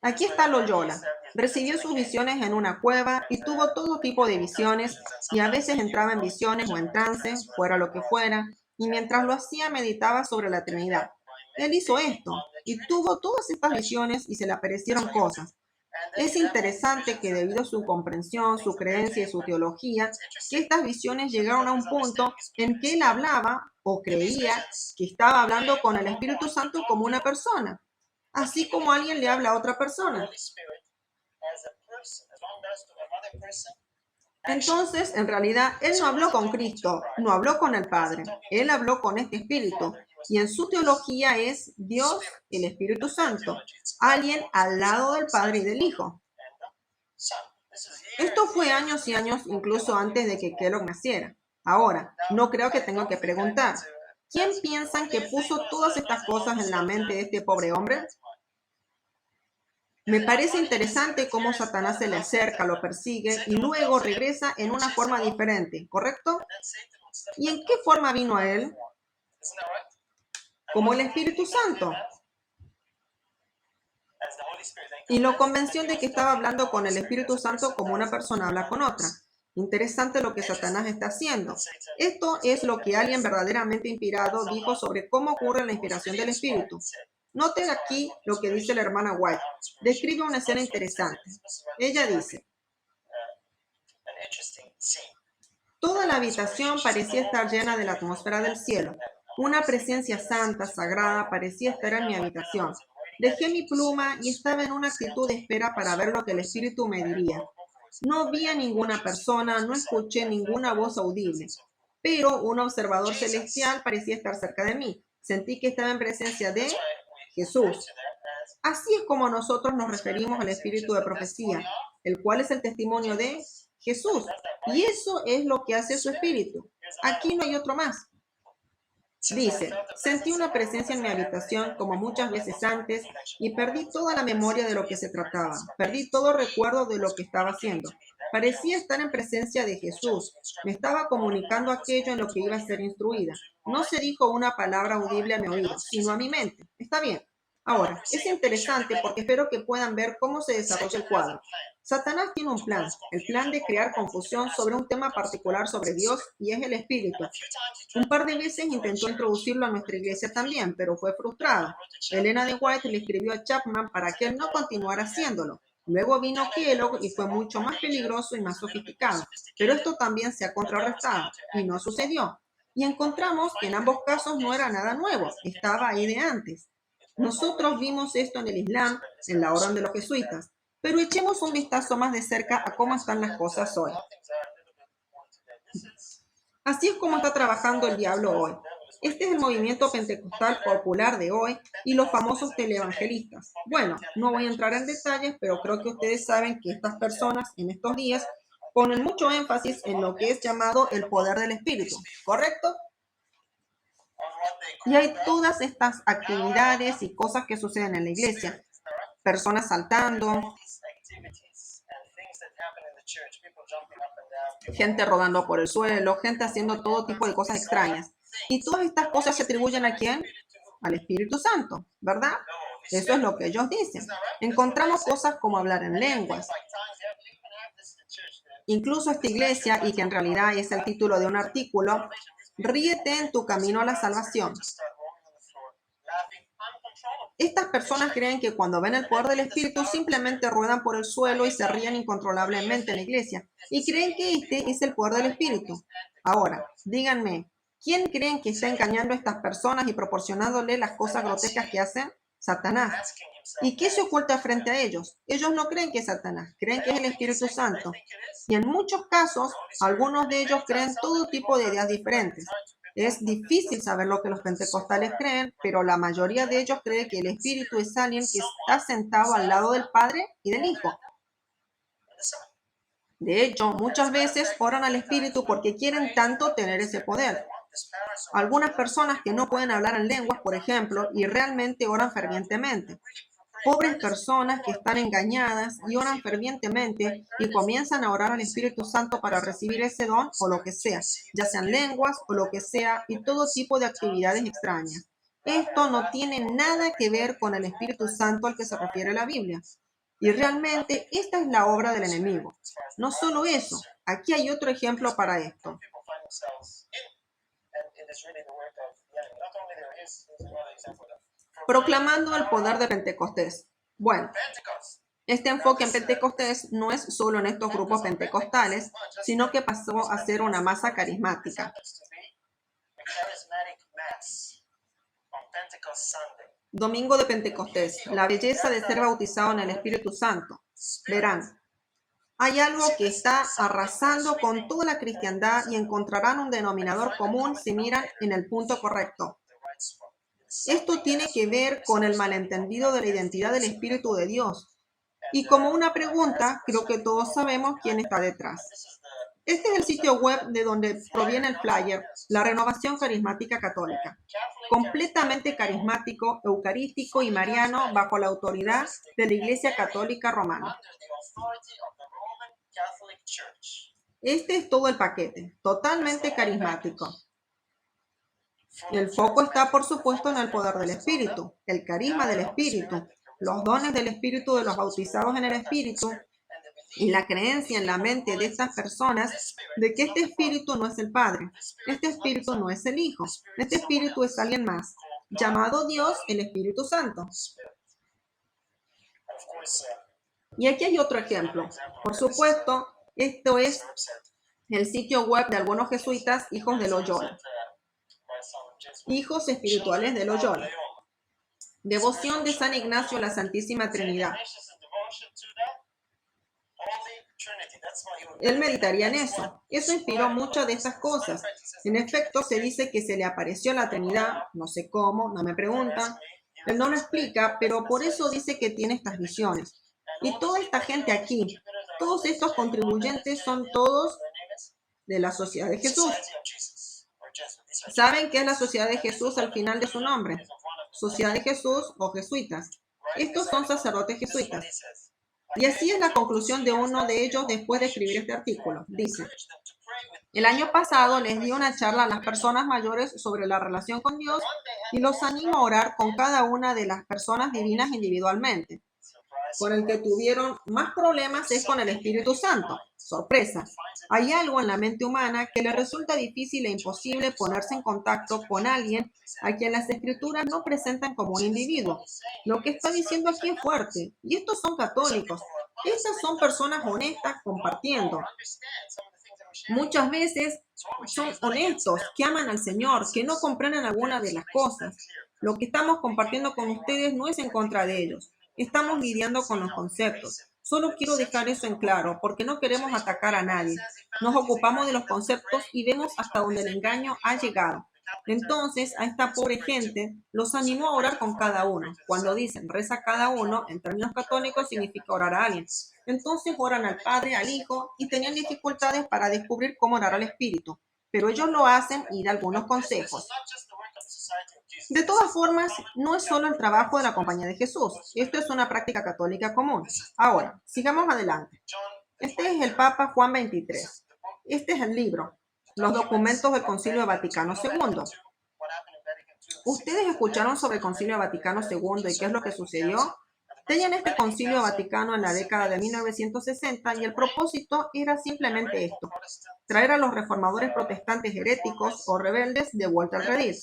Aquí está Loyola. Recibió sus visiones en una cueva y tuvo todo tipo de visiones y a veces entraba en visiones o en trance, fuera lo que fuera, y mientras lo hacía meditaba sobre la Trinidad. Él hizo esto. y tuvo todas estas visiones y se le aparecieron cosas. Es interesante que debido a su comprensión, su creencia y su teología, que estas visiones llegaron a un punto en que él hablaba o creía que estaba hablando con el Espíritu Santo como una persona, así como alguien le habla a otra persona. Entonces, en realidad, él no habló con Cristo, no habló con el Padre, él habló con este Espíritu. Y en su teología es Dios, el Espíritu Santo, alguien al lado del Padre y del Hijo. Esto fue años y años, incluso antes de que Kellogg naciera. Ahora, no creo que tenga que preguntar, ¿quién piensan que puso todas estas cosas en la mente de este pobre hombre? Me parece interesante cómo Satanás se le acerca, lo persigue y luego regresa en una forma diferente, ¿correcto? ¿Y en qué forma vino a él? Como el Espíritu Santo. Y lo convenció de que estaba hablando con el Espíritu Santo como una persona habla con otra. Interesante lo que Satanás está haciendo. Esto es lo que alguien verdaderamente inspirado dijo sobre cómo ocurre la inspiración del Espíritu. Noten aquí lo que dice la hermana White. Describe una escena interesante. Ella dice, toda la habitación parecía estar llena de la atmósfera del cielo. Una presencia santa, sagrada, parecía estar en mi habitación. Dejé mi pluma y estaba en una actitud de espera para ver lo que el Espíritu me diría. No vi a ninguna persona, no escuché ninguna voz audible, pero un observador celestial parecía estar cerca de mí. Sentí que estaba en presencia de Jesús. Así es como nosotros nos referimos al espíritu de profecía, el cual es el testimonio de Jesús. Y eso es lo que hace su espíritu. Aquí no hay otro más. Dice, sentí una presencia en mi habitación como muchas veces antes y perdí toda la memoria de lo que se trataba. Perdí todo recuerdo de lo que estaba haciendo. Parecía estar en presencia de Jesús. Me estaba comunicando aquello en lo que iba a ser instruida. No se dijo una palabra audible a mi oído, sino a mi mente. Está bien. Ahora, es interesante porque espero que puedan ver cómo se desarrolla el cuadro. Satanás tiene un plan, el plan de crear confusión sobre un tema particular sobre Dios y es el espíritu. Un par de veces intentó introducirlo a nuestra iglesia también, pero fue frustrado. Elena de White le escribió a Chapman para que él no continuara haciéndolo. Luego vino Kellogg y fue mucho más peligroso y más sofisticado. Pero esto también se ha contrarrestado y no sucedió. Y encontramos que en ambos casos no era nada nuevo, estaba ahí de antes. Nosotros vimos esto en el Islam, en la orden de los jesuitas, pero echemos un vistazo más de cerca a cómo están las cosas hoy. Así es como está trabajando el diablo hoy. Este es el movimiento pentecostal popular de hoy y los famosos televangelistas. Bueno, no voy a entrar en detalles, pero creo que ustedes saben que estas personas en estos días ponen mucho énfasis en lo que es llamado el poder del espíritu, ¿correcto? Y hay todas estas actividades y cosas que suceden en la iglesia. Personas saltando, gente rodando por el suelo, gente haciendo todo tipo de cosas extrañas. Y todas estas cosas se atribuyen ¿a quién? Al Espíritu Santo, ¿verdad? Eso es lo que ellos dicen. Encontramos cosas como hablar en lenguas. Incluso esta iglesia, y que en realidad es el título de un artículo, ríete en tu camino a la salvación. Estas personas creen que cuando ven el poder del Espíritu simplemente ruedan por el suelo y se ríen incontrolablemente en la iglesia y creen que este es el poder del Espíritu. Ahora, díganme, ¿quién creen que está engañando a estas personas y proporcionándole las cosas grotescas que hacen? Satanás. ¿Y qué se oculta frente a ellos? Ellos no creen que es Satanás, creen que es el Espíritu Santo. Y en muchos casos, algunos de ellos creen todo tipo de ideas diferentes. Es difícil saber lo que los pentecostales creen, pero la mayoría de ellos cree que el Espíritu es alguien que está sentado al lado del Padre y del Hijo. De hecho, muchas veces oran al Espíritu porque quieren tanto tener ese poder. Algunas personas que no pueden hablar en lenguas, por ejemplo, y realmente oran fervientemente. Pobres personas que están engañadas y oran fervientemente y comienzan a orar al Espíritu Santo para recibir ese don o lo que sea, ya sean lenguas o lo que sea, y todo tipo de actividades extrañas. Esto no tiene nada que ver con el Espíritu Santo al que se refiere la Biblia. Y realmente esta es la obra del enemigo. No solo eso, aquí hay otro ejemplo para esto. proclamando el poder de Pentecostés. Bueno, este enfoque en Pentecostés no es solo en estos grupos pentecostales, sino que pasó a ser una masa carismática. Domingo de Pentecostés, la belleza de ser bautizado en el Espíritu Santo. Verán, hay algo que está arrasando con toda la cristiandad y encontrarán un denominador común si miran en el punto correcto. Esto tiene que ver con el malentendido de la identidad del Espíritu de Dios. Y como una pregunta, creo que todos sabemos quién está detrás. Este es el sitio web de donde proviene el flyer, la Renovación Carismática Católica. Completamente carismático, eucarístico y mariano bajo la autoridad de la Iglesia Católica Romana. Este es todo el paquete, totalmente carismático. El foco está, por supuesto, en el poder del Espíritu, el carisma del Espíritu, los dones del Espíritu de los bautizados en el Espíritu y la creencia en la mente de estas personas de que este Espíritu no es el Padre, este Espíritu no es el Hijo, este Espíritu es alguien más, llamado Dios el Espíritu Santo. Y aquí hay otro ejemplo. Por supuesto, esto es el sitio web de algunos jesuitas, hijos de Loyola. Hijos espirituales de Loyola. Devoción de San Ignacio a la Santísima Trinidad. Él meditaría en eso. Eso inspiró muchas de estas cosas. En efecto, se dice que se le apareció la Trinidad, no sé cómo, no me preguntan. Él no lo explica, pero por eso dice que tiene estas visiones. Y toda esta gente aquí, todos estos contribuyentes son todos de la Sociedad de Jesús. ¿Saben qué es la Sociedad de Jesús al final de su nombre? Sociedad de Jesús o jesuitas. Estos son sacerdotes jesuitas. Y así es la conclusión de uno de ellos después de escribir este artículo. Dice, el año pasado les di una charla a las personas mayores sobre la relación con Dios y los animo a orar con cada una de las personas divinas individualmente. Con el que tuvieron más problemas es con el Espíritu Santo. Sorpresa. Hay algo en la mente humana que le resulta difícil e imposible ponerse en contacto con alguien a quien las escrituras no presentan como un individuo. Lo que está diciendo aquí es fuerte. Y estos son católicos. Estas son personas honestas compartiendo. Muchas veces son honestos, que aman al Señor, que no comprenden alguna de las cosas. Lo que estamos compartiendo con ustedes no es en contra de ellos. Estamos lidiando con los conceptos. Solo quiero dejar eso en claro, porque no queremos atacar a nadie. Nos ocupamos de los conceptos y vemos hasta dónde el engaño ha llegado. Entonces, a esta pobre gente los animó a orar con cada uno. Cuando dicen reza cada uno, en términos católicos significa orar a alguien. Entonces oran al Padre, al Hijo, y tenían dificultades para descubrir cómo orar al Espíritu. Pero ellos lo hacen y dan algunos consejos. De todas formas, no es solo el trabajo de la Compañía de Jesús. Esto es una práctica católica común. Ahora, sigamos adelante. Este es el Papa Juan XXIII. Este es el libro, los documentos del Concilio Vaticano II. ¿Ustedes escucharon sobre el Concilio Vaticano II y qué es lo que sucedió? Tenían este Concilio Vaticano en la década de 1960 y el propósito era simplemente esto, traer a los reformadores protestantes heréticos o rebeldes de vuelta al redil.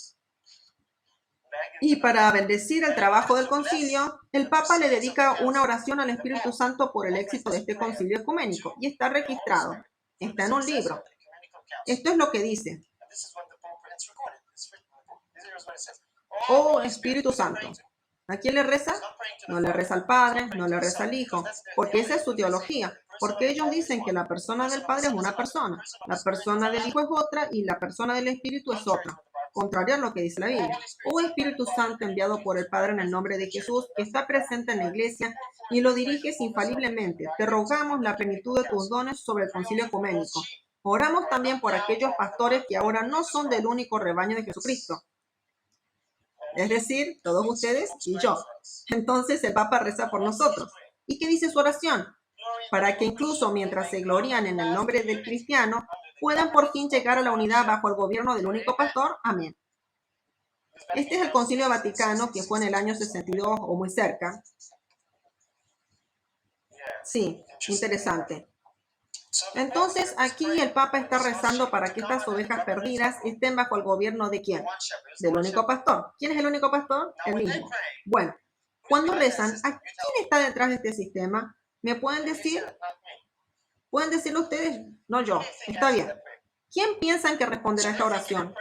Y para bendecir el trabajo del concilio, el Papa le dedica una oración al Espíritu Santo por el éxito de este concilio ecuménico y está registrado. Está en un libro. Esto es lo que dice. Oh Espíritu Santo. ¿A quién le reza? No le reza al Padre, no le reza al Hijo, porque esa es su teología. Porque ellos dicen que la persona del Padre es una persona, la persona del Hijo es otra y la persona del Espíritu es otra. Contrario a lo que dice la Biblia. Oh Espíritu Santo enviado por el Padre en el nombre de Jesús, que está presente en la Iglesia y lo diriges infaliblemente. Te rogamos la plenitud de tus dones sobre el concilio ecuménico. Oramos también por aquellos pastores que ahora no son del único rebaño de Jesucristo. Es decir, todos ustedes y yo. Entonces el Papa reza por nosotros. ¿Y qué dice su oración? Para que incluso mientras se glorían en el nombre del cristiano, puedan por fin llegar a la unidad bajo el gobierno del único pastor. Amén. Este es el Concilio Vaticano que fue en el año 62 o muy cerca. Sí, interesante. Entonces, aquí el Papa está rezando para que estas ovejas perdidas estén bajo el gobierno ¿de quién? Del único pastor. ¿Quién es el único pastor? El mismo. Bueno, cuando rezan, ¿a quién está detrás de este sistema? ¿Me pueden decir? ¿Pueden decirlo ustedes? No yo. Está bien. ¿Quién piensan que responderá esta oración?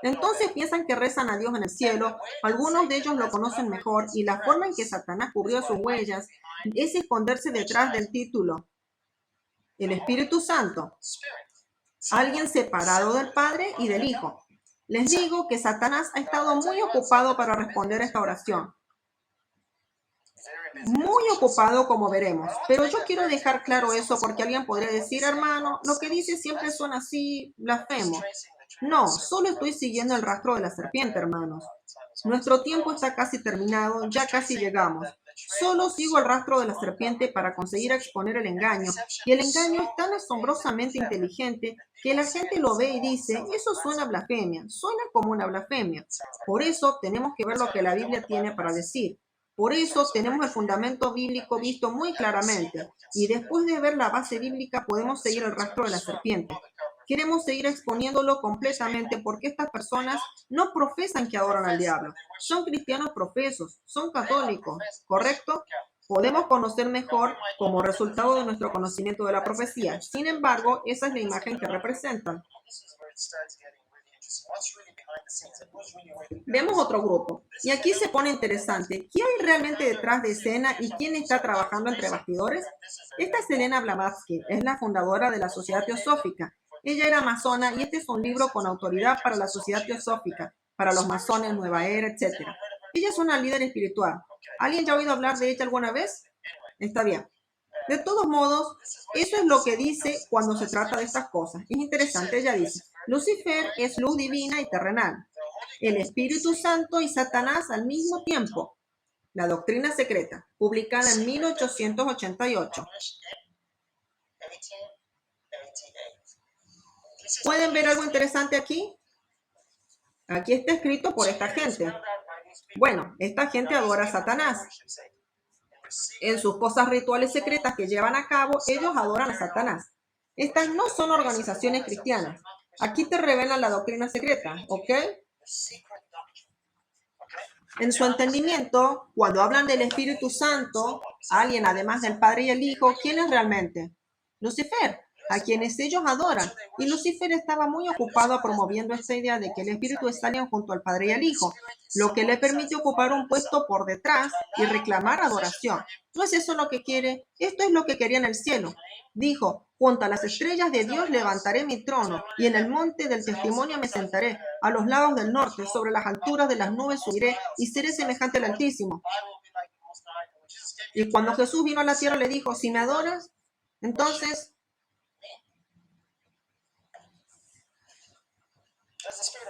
Entonces piensan que rezan a Dios en el cielo, algunos de ellos lo conocen mejor y la forma en que Satanás cubrió sus huellas es esconderse detrás del título, el Espíritu Santo, alguien separado del Padre y del Hijo. Les digo que Satanás ha estado muy ocupado para responder a esta oración. Muy ocupado, como veremos. Pero yo quiero dejar claro eso porque alguien podría decir, hermano, lo que dice siempre suena así, blasfemo. No, solo estoy siguiendo el rastro de la serpiente, hermanos. Nuestro tiempo está casi terminado, ya casi llegamos. Solo sigo el rastro de la serpiente para conseguir exponer el engaño. Y el engaño es tan asombrosamente inteligente que la gente lo ve y dice, eso suena a blasfemia, suena como una blasfemia. Por eso tenemos que ver lo que la Biblia tiene para decir. Por eso tenemos el fundamento bíblico visto muy claramente. Y después de ver la base bíblica podemos seguir el rastro de la serpiente. Queremos seguir exponiéndolo completamente porque estas personas no profesan que adoran al diablo. Son cristianos profesos, son católicos, ¿correcto? Podemos conocer mejor como resultado de nuestro conocimiento de la profecía. Sin embargo, esa es la imagen que representan. Vemos otro grupo. Y aquí se pone interesante. ¿Qué hay realmente detrás de escena y quién está trabajando entre bastidores? Esta es Elena Blavatsky, es la fundadora de la Sociedad Teosófica. Ella era masona y este es un libro con autoridad para la Sociedad Teosófica, para los masones, Nueva Era, etc. Ella es una líder espiritual. ¿Alguien ya ha oído hablar de ella alguna vez? Está bien. De todos modos, eso es lo que dice cuando se trata de estas cosas. Es interesante, ella dice, Lucifer es luz divina y terrenal, el Espíritu Santo y Satanás al mismo tiempo. La doctrina secreta, publicada en 1888. ¿Pueden ver algo interesante aquí? Aquí está escrito por esta gente. Bueno, esta gente adora a Satanás. En sus cosas rituales secretas que llevan a cabo, ellos adoran a Satanás. Estas no son organizaciones cristianas. Aquí te revelan la doctrina secreta, ¿ok? En su entendimiento, cuando hablan del Espíritu Santo, alguien además del Padre y el Hijo, ¿quién es realmente? Lucifer, a quienes ellos adoran. Y Lucifer estaba muy ocupado promoviendo esta idea de que el Espíritu es alguien junto al Padre y al Hijo, lo que le permite ocupar un puesto por detrás y reclamar adoración. ¿No es eso lo que quiere? Esto es lo que quería en el cielo. Dijo, junto a las estrellas de Dios levantaré mi trono, y en el monte del testimonio me sentaré, a los lados del norte, sobre las alturas de las nubes subiré, y seré semejante al Altísimo. Y cuando Jesús vino a la tierra le dijo, si me adoras, entonces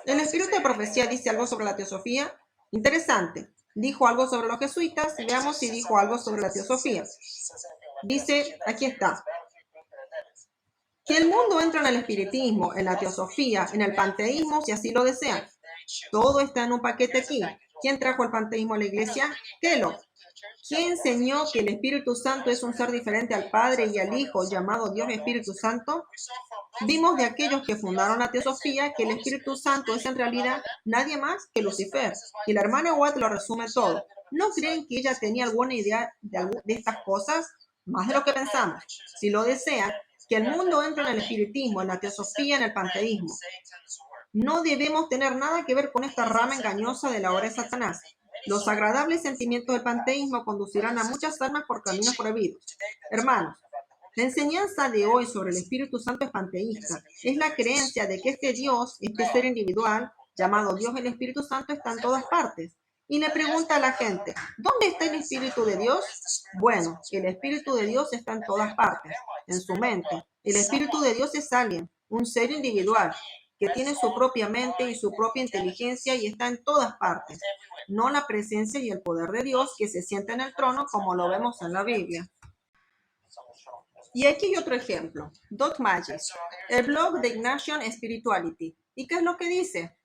el espíritu de profecía dice algo sobre la teosofía. Interesante. Dijo algo sobre los jesuitas. Veamos si dijo algo sobre la teosofía. Dice, aquí está, que el mundo entra en el espiritismo, en la teosofía, en el panteísmo, si así lo desean. Todo está en un paquete aquí. ¿Quién trajo el panteísmo a la iglesia? Kellogg. ¿Quién enseñó que el Espíritu Santo es un ser diferente al Padre y al Hijo, llamado Dios Espíritu Santo? Vimos de aquellos que fundaron la teosofía que el Espíritu Santo es en realidad nadie más que Lucifer. Y la hermana Watt lo resume todo. ¿No creen que ella tenía alguna idea de estas cosas? Más de lo que pensamos. Si lo desean, que el mundo entre en el espiritismo, en la teosofía, en el panteísmo. No debemos tener nada que ver con esta rama engañosa de la obra de Satanás. Los agradables sentimientos del panteísmo conducirán a muchas almas por caminos prohibidos. Hermanos, la enseñanza de hoy sobre el Espíritu Santo es panteísta. Es la creencia de que este Dios, este ser individual, llamado Dios el Espíritu Santo, está en todas partes. Y le pregunta a la gente, ¿dónde está el Espíritu de Dios? Bueno, el Espíritu de Dios está en todas partes, en su mente. El Espíritu de Dios es alguien, un ser individual, que tiene su propia mente y su propia inteligencia y está en todas partes, no la presencia y el poder de Dios que se sienta en el trono como lo vemos en la Biblia. Y aquí hay otro ejemplo, Dot Magis, el blog de Ignatian Spirituality. ¿Y qué es lo que dice?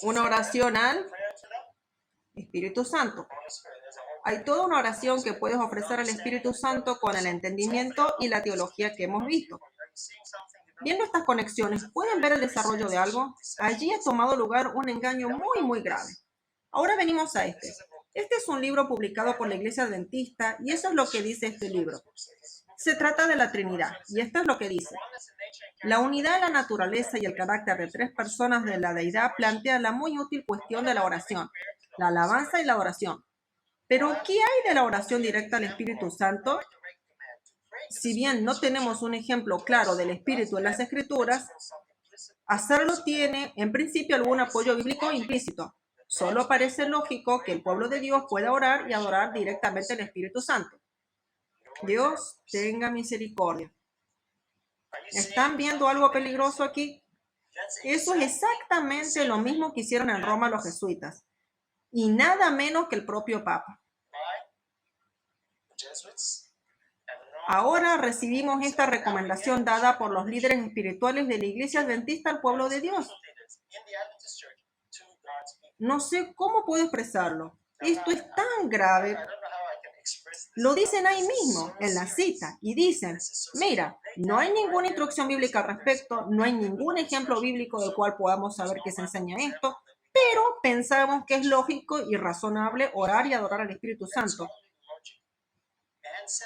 Una oración al Espíritu Santo. Hay toda una oración que puedes ofrecer al Espíritu Santo con el entendimiento y la teología que hemos visto. Viendo estas conexiones, ¿pueden ver el desarrollo de algo? Allí ha tomado lugar un engaño muy, muy grave. Ahora venimos a este. Este es un libro publicado por la Iglesia Adventista y eso es lo que dice este libro. Se trata de la Trinidad y esto es lo que dice. La unidad de la naturaleza y el carácter de tres personas de la deidad plantea la muy útil cuestión de la oración, la alabanza y la oración. Pero, ¿qué hay de la oración directa al Espíritu Santo? Si bien no tenemos un ejemplo claro del Espíritu en las Escrituras, hacerlo tiene, en principio, algún apoyo bíblico implícito. Solo parece lógico que el pueblo de Dios pueda orar y adorar directamente al Espíritu Santo. Dios tenga misericordia. ¿Están viendo algo peligroso aquí? Eso es exactamente lo mismo que hicieron en Roma los jesuitas, y nada menos que el propio Papa. Ahora recibimos esta recomendación dada por los líderes espirituales de la Iglesia Adventista al pueblo de Dios. No sé cómo puedo expresarlo. Esto es tan grave. Lo dicen ahí mismo, en la cita, y dicen, mira, no hay ninguna instrucción bíblica al respecto, no hay ningún ejemplo bíblico del cual podamos saber que se enseña esto, pero pensamos que es lógico y razonable orar y adorar al Espíritu Santo.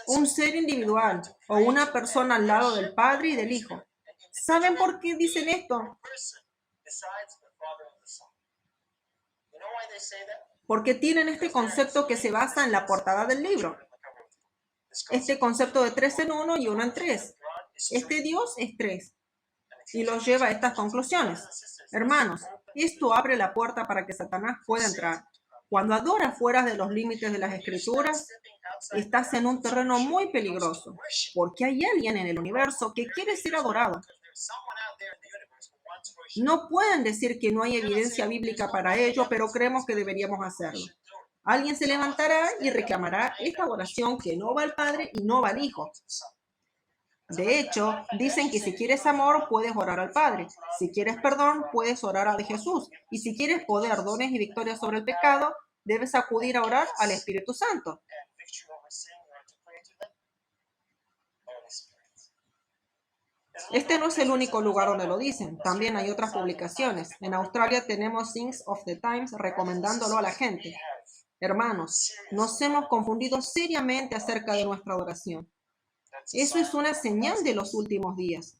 Un ser individual o una persona al lado del Padre y del Hijo. ¿Saben por qué dicen esto? Porque tienen este concepto que se basa en la portada del libro. Este concepto de 3 en 1 y 1 en 3. Este Dios es 3 y los lleva a estas conclusiones. Hermanos, esto abre la puerta para que Satanás pueda entrar. Cuando adoras fuera de los límites de las Escrituras, estás en un terreno muy peligroso, porque hay alguien en el universo que quiere ser adorado. No pueden decir que no hay evidencia bíblica para ello, pero creemos que deberíamos hacerlo. Alguien se levantará y reclamará esta adoración que no va al Padre y no va al Hijo. De hecho, dicen que si quieres amor, puedes orar al Padre. Si quieres perdón, puedes orar a Jesús. Y si quieres poder, dones y victoria sobre el pecado, debes acudir a orar al Espíritu Santo. Este no es el único lugar donde lo dicen. También hay otras publicaciones. En Australia tenemos Things of the Times recomendándolo a la gente. Hermanos, nos hemos confundido seriamente acerca de nuestra adoración. Eso es una señal de los últimos días.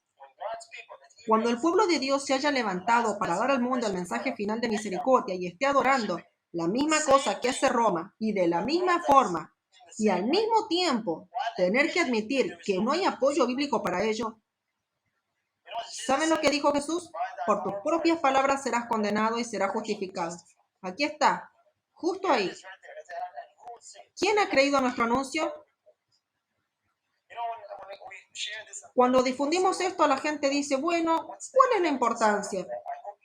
Cuando el pueblo de Dios se haya levantado para dar al mundo el mensaje final de misericordia y esté adorando la misma cosa que hace Roma y de la misma forma, y al mismo tiempo tener que admitir que no hay apoyo bíblico para ello, ¿saben lo que dijo Jesús? Por tus propias palabras serás condenado y serás justificado. Aquí está, justo ahí. ¿Quién ha creído a nuestro anuncio? Cuando difundimos esto, la gente dice, bueno, ¿cuál es la importancia?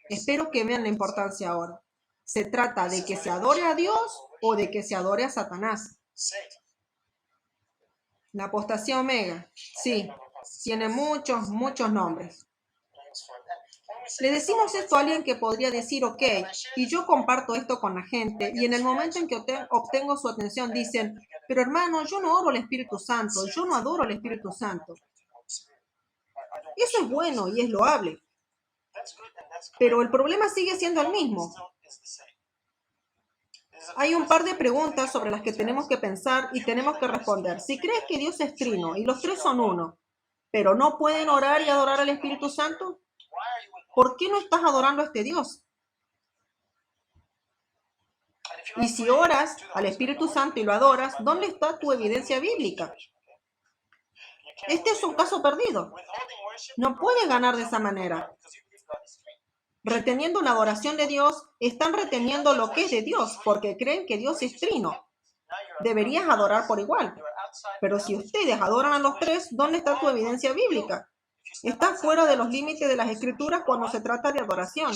Espero que vean la importancia ahora. ¿Se trata de que se adore a Dios o de que se adore a Satanás? La apostasía omega, sí, tiene muchos, muchos nombres. Le decimos esto a alguien que podría decir, ok, y yo comparto esto con la gente, y en el momento en que obtengo su atención dicen, pero hermano, yo no oro al Espíritu Santo, yo no adoro al Espíritu Santo. Eso es bueno y es loable, pero el problema sigue siendo el mismo. Hay un par de preguntas sobre las que tenemos que pensar y tenemos que responder. Si crees que Dios es trino y los tres son uno, pero no pueden orar y adorar al Espíritu Santo, ¿por qué no estás adorando a este Dios? Y si oras al Espíritu Santo y lo adoras, ¿dónde está tu evidencia bíblica? Este es un caso perdido. No puedes ganar de esa manera. Reteniendo la adoración de Dios, están reteniendo lo que es de Dios, porque creen que Dios es trino. Deberías adorar por igual. Pero si ustedes adoran a los tres, ¿dónde está tu evidencia bíblica? Estás fuera de los límites de las Escrituras cuando se trata de adoración.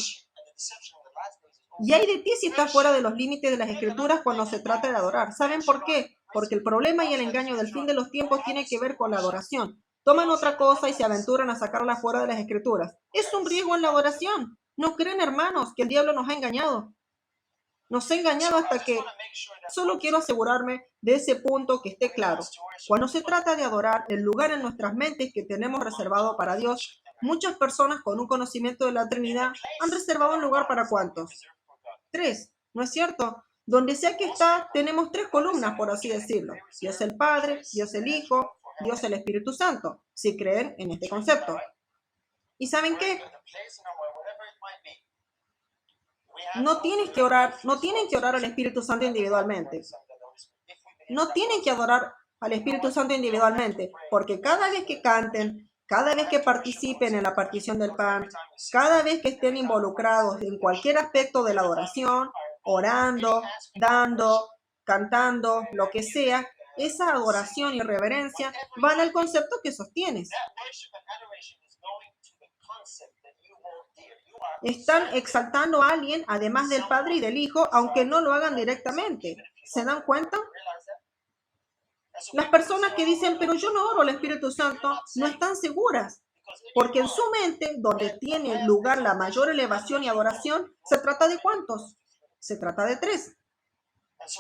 Y hay de ti si estás fuera de los límites de las Escrituras cuando se trata de adorar. ¿Saben por qué? Porque el problema y el engaño del fin de los tiempos tiene que ver con la adoración. Toman otra cosa y se aventuran a sacarla fuera de las Escrituras. Es un riesgo en la adoración. ¿No creen, hermanos, que el diablo nos ha engañado? Nos ha engañado hasta que solo quiero asegurarme de ese punto que esté claro. Cuando se trata de adorar, el lugar en nuestras mentes que tenemos reservado para Dios, muchas personas con un conocimiento de la Trinidad han reservado un lugar para ¿cuántos? Tres, ¿no es cierto? Donde sea que está, tenemos tres columnas, por así decirlo. Dios el Padre, Dios el Hijo, Dios el Espíritu Santo, si creen en este concepto. ¿Y saben qué? No tienes que orar, no tienen que orar al Espíritu Santo individualmente. No tienen que adorar al Espíritu Santo individualmente, porque cada vez que canten, cada vez que participen en la partición del pan, cada vez que estén involucrados en cualquier aspecto de la adoración, orando, dando, cantando, lo que sea, esa adoración y reverencia van al concepto que sostienes. Están exaltando a alguien, además del Padre y del Hijo, aunque no lo hagan directamente. ¿Se dan cuenta? Las personas que dicen, pero yo no oro al Espíritu Santo, no están seguras, porque en su mente, donde tiene lugar la mayor elevación y adoración, ¿se trata de cuántos? Se trata de tres.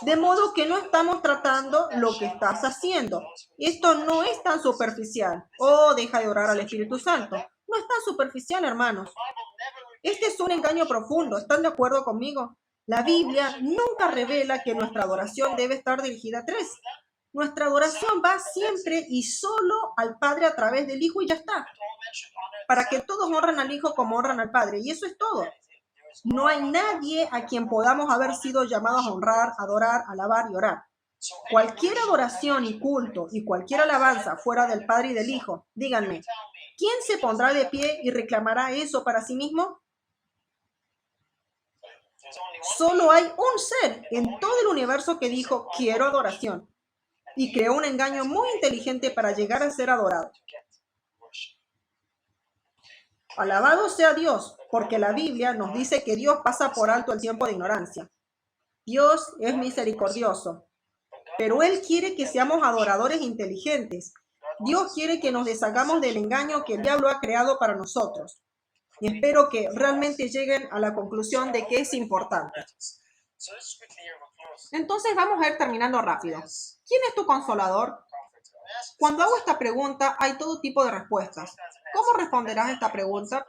De modo que no estamos tratando lo que estás haciendo. Esto no es tan superficial. Oh, deja de orar al Espíritu Santo. No es tan superficial, hermanos. Este es un engaño profundo. ¿Están de acuerdo conmigo? La Biblia nunca revela que nuestra adoración debe estar dirigida a tres. Nuestra adoración va siempre y solo al Padre a través del Hijo y ya está. Para que todos honren al Hijo como honran al Padre. Y eso es todo. No hay nadie a quien podamos haber sido llamados a honrar, adorar, alabar y orar. Cualquier adoración y culto y cualquier alabanza fuera del Padre y del Hijo, díganme, ¿quién se pondrá de pie y reclamará eso para sí mismo? Solo hay un ser en todo el universo que dijo, quiero adoración, y creó un engaño muy inteligente para llegar a ser adorado. Alabado sea Dios, porque la Biblia nos dice que Dios pasa por alto el tiempo de ignorancia. Dios es misericordioso, pero Él quiere que seamos adoradores inteligentes. Dios quiere que nos deshagamos del engaño que el diablo ha creado para nosotros. Y espero que realmente lleguen a la conclusión de que es importante. Entonces vamos a ir terminando rápido. ¿Quién es tu consolador? Cuando hago esta pregunta, hay todo tipo de respuestas. ¿Cómo responderás a esta pregunta?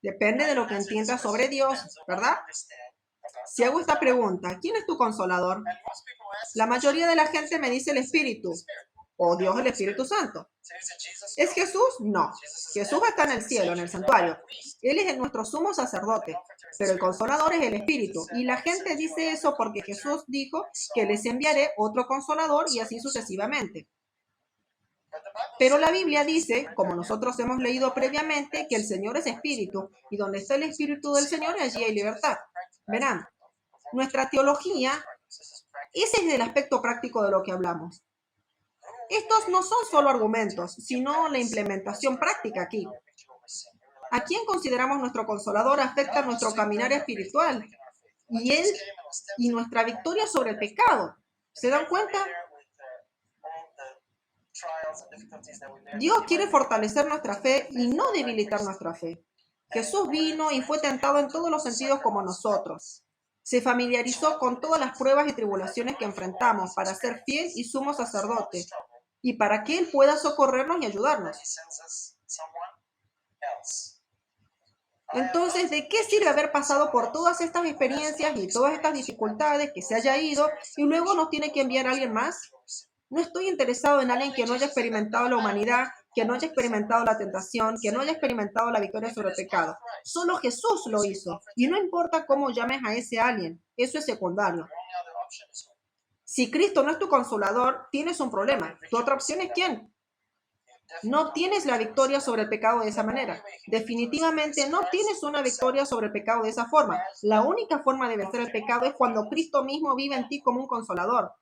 Depende de lo que entiendas sobre Dios, ¿verdad? Si hago esta pregunta, ¿quién es tu consolador? La mayoría de la gente me dice el Espíritu, o Dios el Espíritu Santo. ¿Es Jesús? No. Jesús está en el cielo, en el santuario. Él es nuestro sumo sacerdote, pero el consolador es el Espíritu. Y la gente dice eso porque Jesús dijo que les enviaré otro consolador y así sucesivamente. Pero la Biblia dice, como nosotros hemos leído previamente, que el Señor es Espíritu, y donde está el Espíritu del Señor, allí hay libertad. Verán, nuestra teología, ese es el aspecto práctico de lo que hablamos. Estos no son solo argumentos, sino la implementación práctica aquí. ¿A quién consideramos nuestro consolador afecta nuestro caminar espiritual? Y nuestra victoria sobre el pecado. ¿Se dan cuenta? Dios quiere fortalecer nuestra fe y no debilitar nuestra fe. Jesús vino y fue tentado en todos los sentidos como nosotros. Se familiarizó con todas las pruebas y tribulaciones que enfrentamos para ser fiel y sumo sacerdote y para que Él pueda socorrernos y ayudarnos. Entonces, ¿de qué sirve haber pasado por todas estas experiencias y todas estas dificultades, que se haya ido y luego nos tiene que enviar a alguien más? No estoy interesado en alguien que no haya experimentado la humanidad, que no haya experimentado la tentación, que no haya experimentado la victoria sobre el pecado. Solo Jesús lo hizo. Y no importa cómo llames a ese alguien, eso es secundario. Si Cristo no es tu consolador, tienes un problema. ¿Tu otra opción es quién? No tienes la victoria sobre el pecado de esa manera. Definitivamente no tienes una victoria sobre el pecado de esa forma. La única forma de vencer el pecado es cuando Cristo mismo vive en ti como un consolador.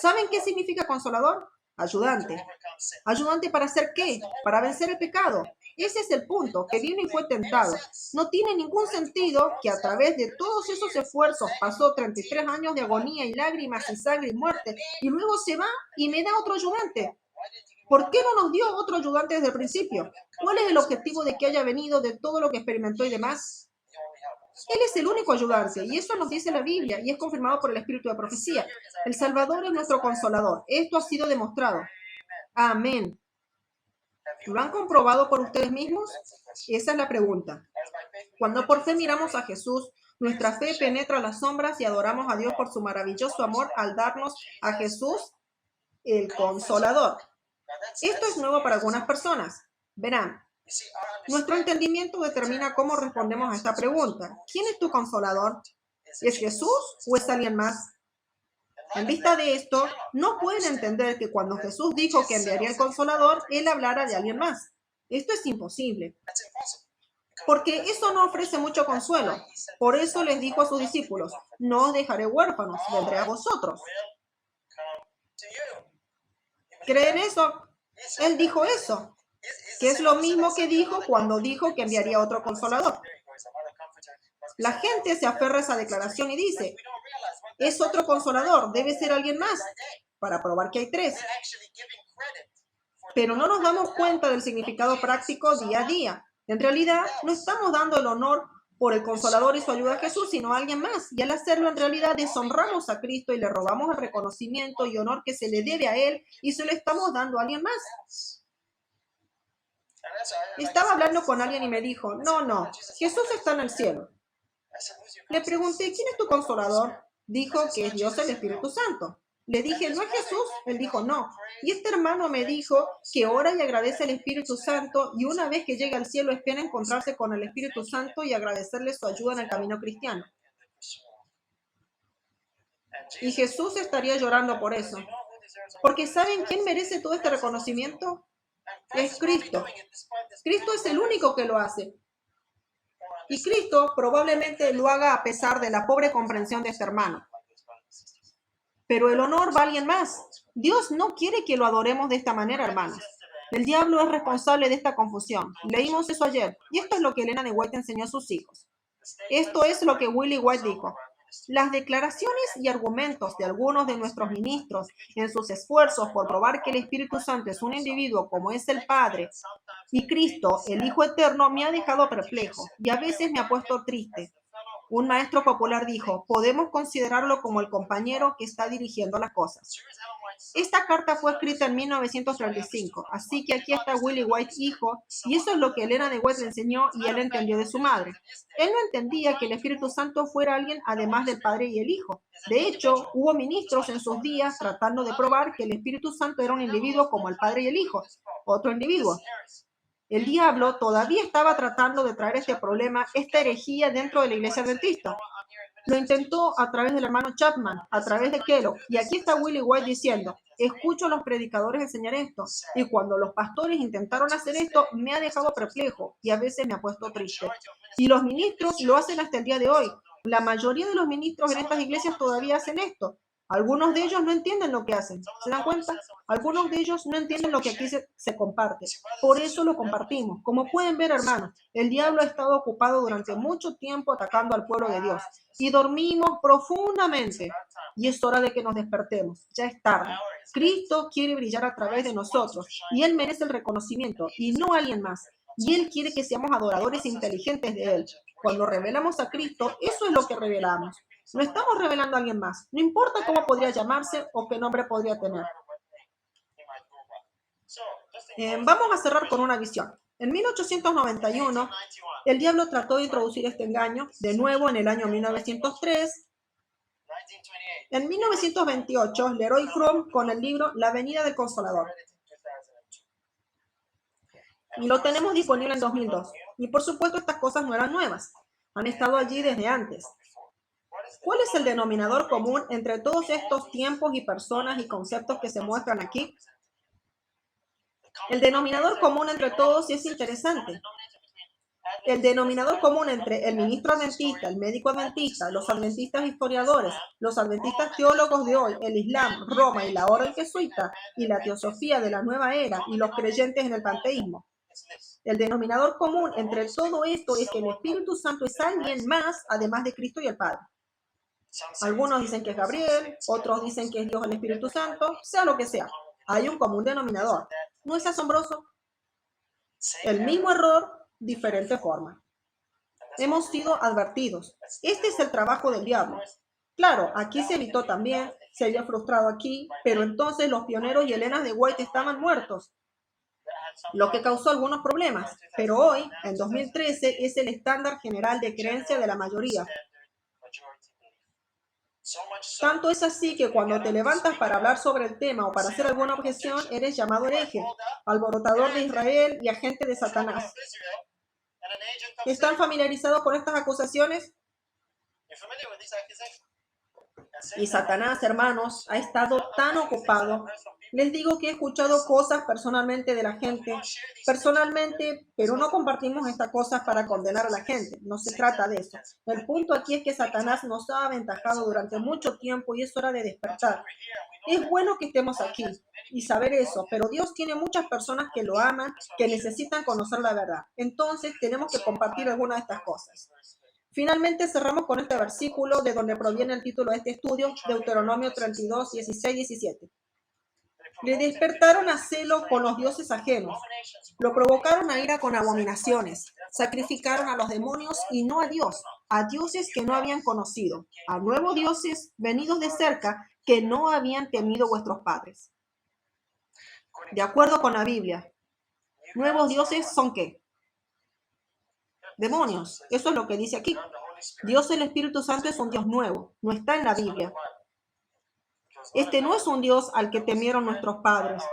¿Saben qué significa consolador? Ayudante. ¿Ayudante para hacer qué? Para vencer el pecado. Ese es el punto, que vino y fue tentado. No tiene ningún sentido que a través de todos esos esfuerzos pasó 33 años de agonía y lágrimas y sangre y muerte y luego se va y me da otro ayudante. ¿Por qué no nos dio otro ayudante desde el principio? ¿Cuál es el objetivo de que haya venido, de todo lo que experimentó y demás? Él es el único ayudante y eso nos dice la Biblia y es confirmado por el Espíritu de profecía. El Salvador es nuestro consolador. Esto ha sido demostrado. Amén. ¿Lo han comprobado por ustedes mismos? Esa es la pregunta. Cuando por fe miramos a Jesús, nuestra fe penetra las sombras y adoramos a Dios por su maravilloso amor al darnos a Jesús, el Consolador. Esto es nuevo para algunas personas. Verán, nuestro entendimiento determina cómo respondemos a esta pregunta. ¿Quién es tu Consolador? ¿Es Jesús o es alguien más? En vista de esto, no pueden entender que cuando Jesús dijo que enviaría el Consolador, Él hablara de alguien más. Esto es imposible, porque eso no ofrece mucho consuelo. Por eso les dijo a sus discípulos, no os dejaré huérfanos, vendré a vosotros. ¿Creen eso? Él dijo eso, que es lo mismo que dijo cuando dijo que enviaría otro Consolador. La gente se aferra a esa declaración y dice, es otro Consolador, debe ser alguien más, para probar que hay tres. Pero no nos damos cuenta del significado práctico día a día. En realidad, no estamos dando el honor por el Consolador y su ayuda a Jesús, sino a alguien más. Y al hacerlo, en realidad, deshonramos a Cristo y le robamos el reconocimiento y honor que se le debe a Él y se lo estamos dando a alguien más. Estaba hablando con alguien y me dijo, no, Jesús está en el cielo. Le pregunté, ¿quién es tu Consolador? Dijo que es Dios el Espíritu Santo. Le dije, ¿no es Jesús? Él dijo, no. Y este hermano me dijo que ora y agradece al Espíritu Santo y una vez que llega al cielo espera encontrarse con el Espíritu Santo y agradecerle su ayuda en el camino cristiano. Y Jesús estaría llorando por eso. Porque ¿saben quién merece todo este reconocimiento? Es Cristo. Cristo es el único que lo hace. Y Cristo probablemente lo haga a pesar de la pobre comprensión de este hermano. Pero el honor va a alguien más. Dios no quiere que lo adoremos de esta manera, hermanos. El diablo es responsable de esta confusión. Leímos eso ayer. Y esto es lo que Elena de White enseñó a sus hijos. Esto es lo que Willie White dijo. Las declaraciones y argumentos de algunos de nuestros ministros en sus esfuerzos por probar que el Espíritu Santo es un individuo como es el Padre y Cristo, el Hijo Eterno, me ha dejado perplejo y a veces me ha puesto triste. Un maestro popular dijo, podemos considerarlo como el compañero que está dirigiendo las cosas. Esta carta fue escrita en 1935, así que aquí está Willie White, hijo, y eso es lo que Elena de White le enseñó y él entendió de su madre. Él no entendía que el Espíritu Santo fuera alguien además del Padre y el Hijo. De hecho, hubo ministros en sus días tratando de probar que el Espíritu Santo era un individuo como el Padre y el Hijo, otro individuo. El diablo todavía estaba tratando de traer este problema, esta herejía dentro de la iglesia adventista. Lo intentó a través del hermano Chapman, a través de Kellogg. Y aquí está Willie White diciendo, escucho a los predicadores enseñar esto. Y cuando los pastores intentaron hacer esto, me ha dejado perplejo y a veces me ha puesto triste. Y los ministros lo hacen hasta el día de hoy. La mayoría de los ministros en estas iglesias todavía hacen esto. Algunos de ellos no entienden lo que hacen. ¿Se dan cuenta? Algunos de ellos no entienden lo que aquí se comparte. Por eso lo compartimos. Como pueden ver, hermanos, el diablo ha estado ocupado durante mucho tiempo atacando al pueblo de Dios. Y dormimos profundamente. Y es hora de que nos despertemos. Ya es tarde. Cristo quiere brillar a través de nosotros. Y Él merece el reconocimiento y no alguien más. Y Él quiere que seamos adoradores inteligentes de Él. Cuando revelamos a Cristo, eso es lo que revelamos. No estamos revelando a alguien más. No importa cómo podría llamarse o qué nombre podría tener. Vamos a cerrar con una visión. En 1891, el diablo trató de introducir este engaño, de nuevo en el año 1903. En 1928, Leroy Fromm con el libro La venida del Consolador. Y lo tenemos disponible en 2002. Y por supuesto, estas cosas no eran nuevas. Han estado allí desde antes. ¿Cuál es el denominador común entre todos estos tiempos y personas y conceptos que se muestran aquí? El denominador común entre todos es interesante. El denominador común entre el ministro adventista, el médico adventista, los adventistas historiadores, los adventistas teólogos de hoy, el Islam, Roma y la orden jesuita, y la teosofía de la nueva era y los creyentes en el panteísmo. El denominador común entre todo esto es que el Espíritu Santo es alguien más además de Cristo y el Padre. Algunos dicen que es Gabriel, otros dicen que es Dios el Espíritu Santo, sea lo que sea. Hay un común denominador. ¿No es asombroso? El mismo error, diferente forma. Hemos sido advertidos. Este es el trabajo del diablo. Claro, aquí se evitó también, se había frustrado aquí, pero entonces los pioneros y Elena de White estaban muertos, lo que causó algunos problemas. Pero hoy, en 2013, es el estándar general de creencia de la mayoría. Tanto es así que cuando te levantas para hablar sobre el tema o para hacer alguna objeción, eres llamado hereje, alborotador de Israel y agente de Satanás. ¿Están familiarizados con estas acusaciones? Y Satanás, hermanos, ha estado tan ocupado. Les digo que he escuchado cosas personalmente de la gente, pero no compartimos estas cosas para condenar a la gente. No se trata de eso. El punto aquí es que Satanás nos ha aventajado durante mucho tiempo y es hora de despertar. Es bueno que estemos aquí y saber eso, pero Dios tiene muchas personas que lo aman, que necesitan conocer la verdad. Entonces tenemos que compartir algunas de estas cosas. Finalmente cerramos con este versículo de donde proviene el título de este estudio, Deuteronomio 32, 16, 17. Le despertaron a celo con los dioses ajenos, lo provocaron a ira con abominaciones, sacrificaron a los demonios y no a Dios, a dioses que no habían conocido, a nuevos dioses venidos de cerca que no habían temido vuestros padres. De acuerdo con la Biblia, nuevos dioses son ¿qué? Demonios. Eso es lo que dice aquí. Dios el Espíritu Santo es un Dios nuevo, no está en la Biblia. Este no es un Dios al que temieron nuestros padres.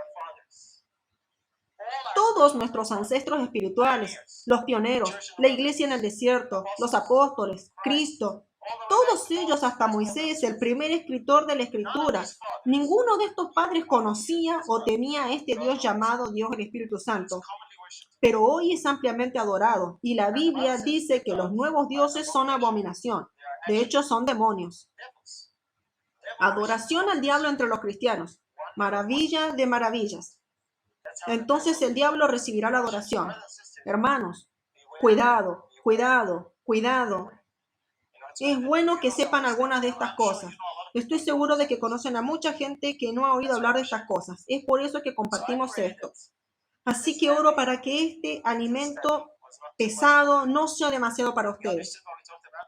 Todos nuestros ancestros espirituales, los pioneros, la iglesia en el desierto, los apóstoles, Cristo, todos ellos, hasta Moisés, el primer escritor de la Escritura, ninguno de estos padres conocía o temía a este Dios llamado Dios el Espíritu Santo. Pero hoy es ampliamente adorado y la Biblia dice que los nuevos dioses son abominación. De hecho, son demonios. Adoración al diablo entre los cristianos. Maravilla de maravillas. Entonces el diablo recibirá la adoración. Hermanos, cuidado, cuidado, cuidado. Es bueno que sepan algunas de estas cosas. Estoy seguro de que conocen a mucha gente que no ha oído hablar de estas cosas. Es por eso que compartimos esto. Así que oro para que este alimento pesado no sea demasiado para ustedes.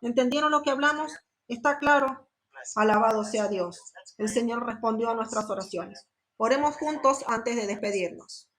¿Entendieron lo que hablamos? ¿Está claro? Alabado sea Dios. El Señor respondió a nuestras oraciones. Oremos juntos antes de despedirnos.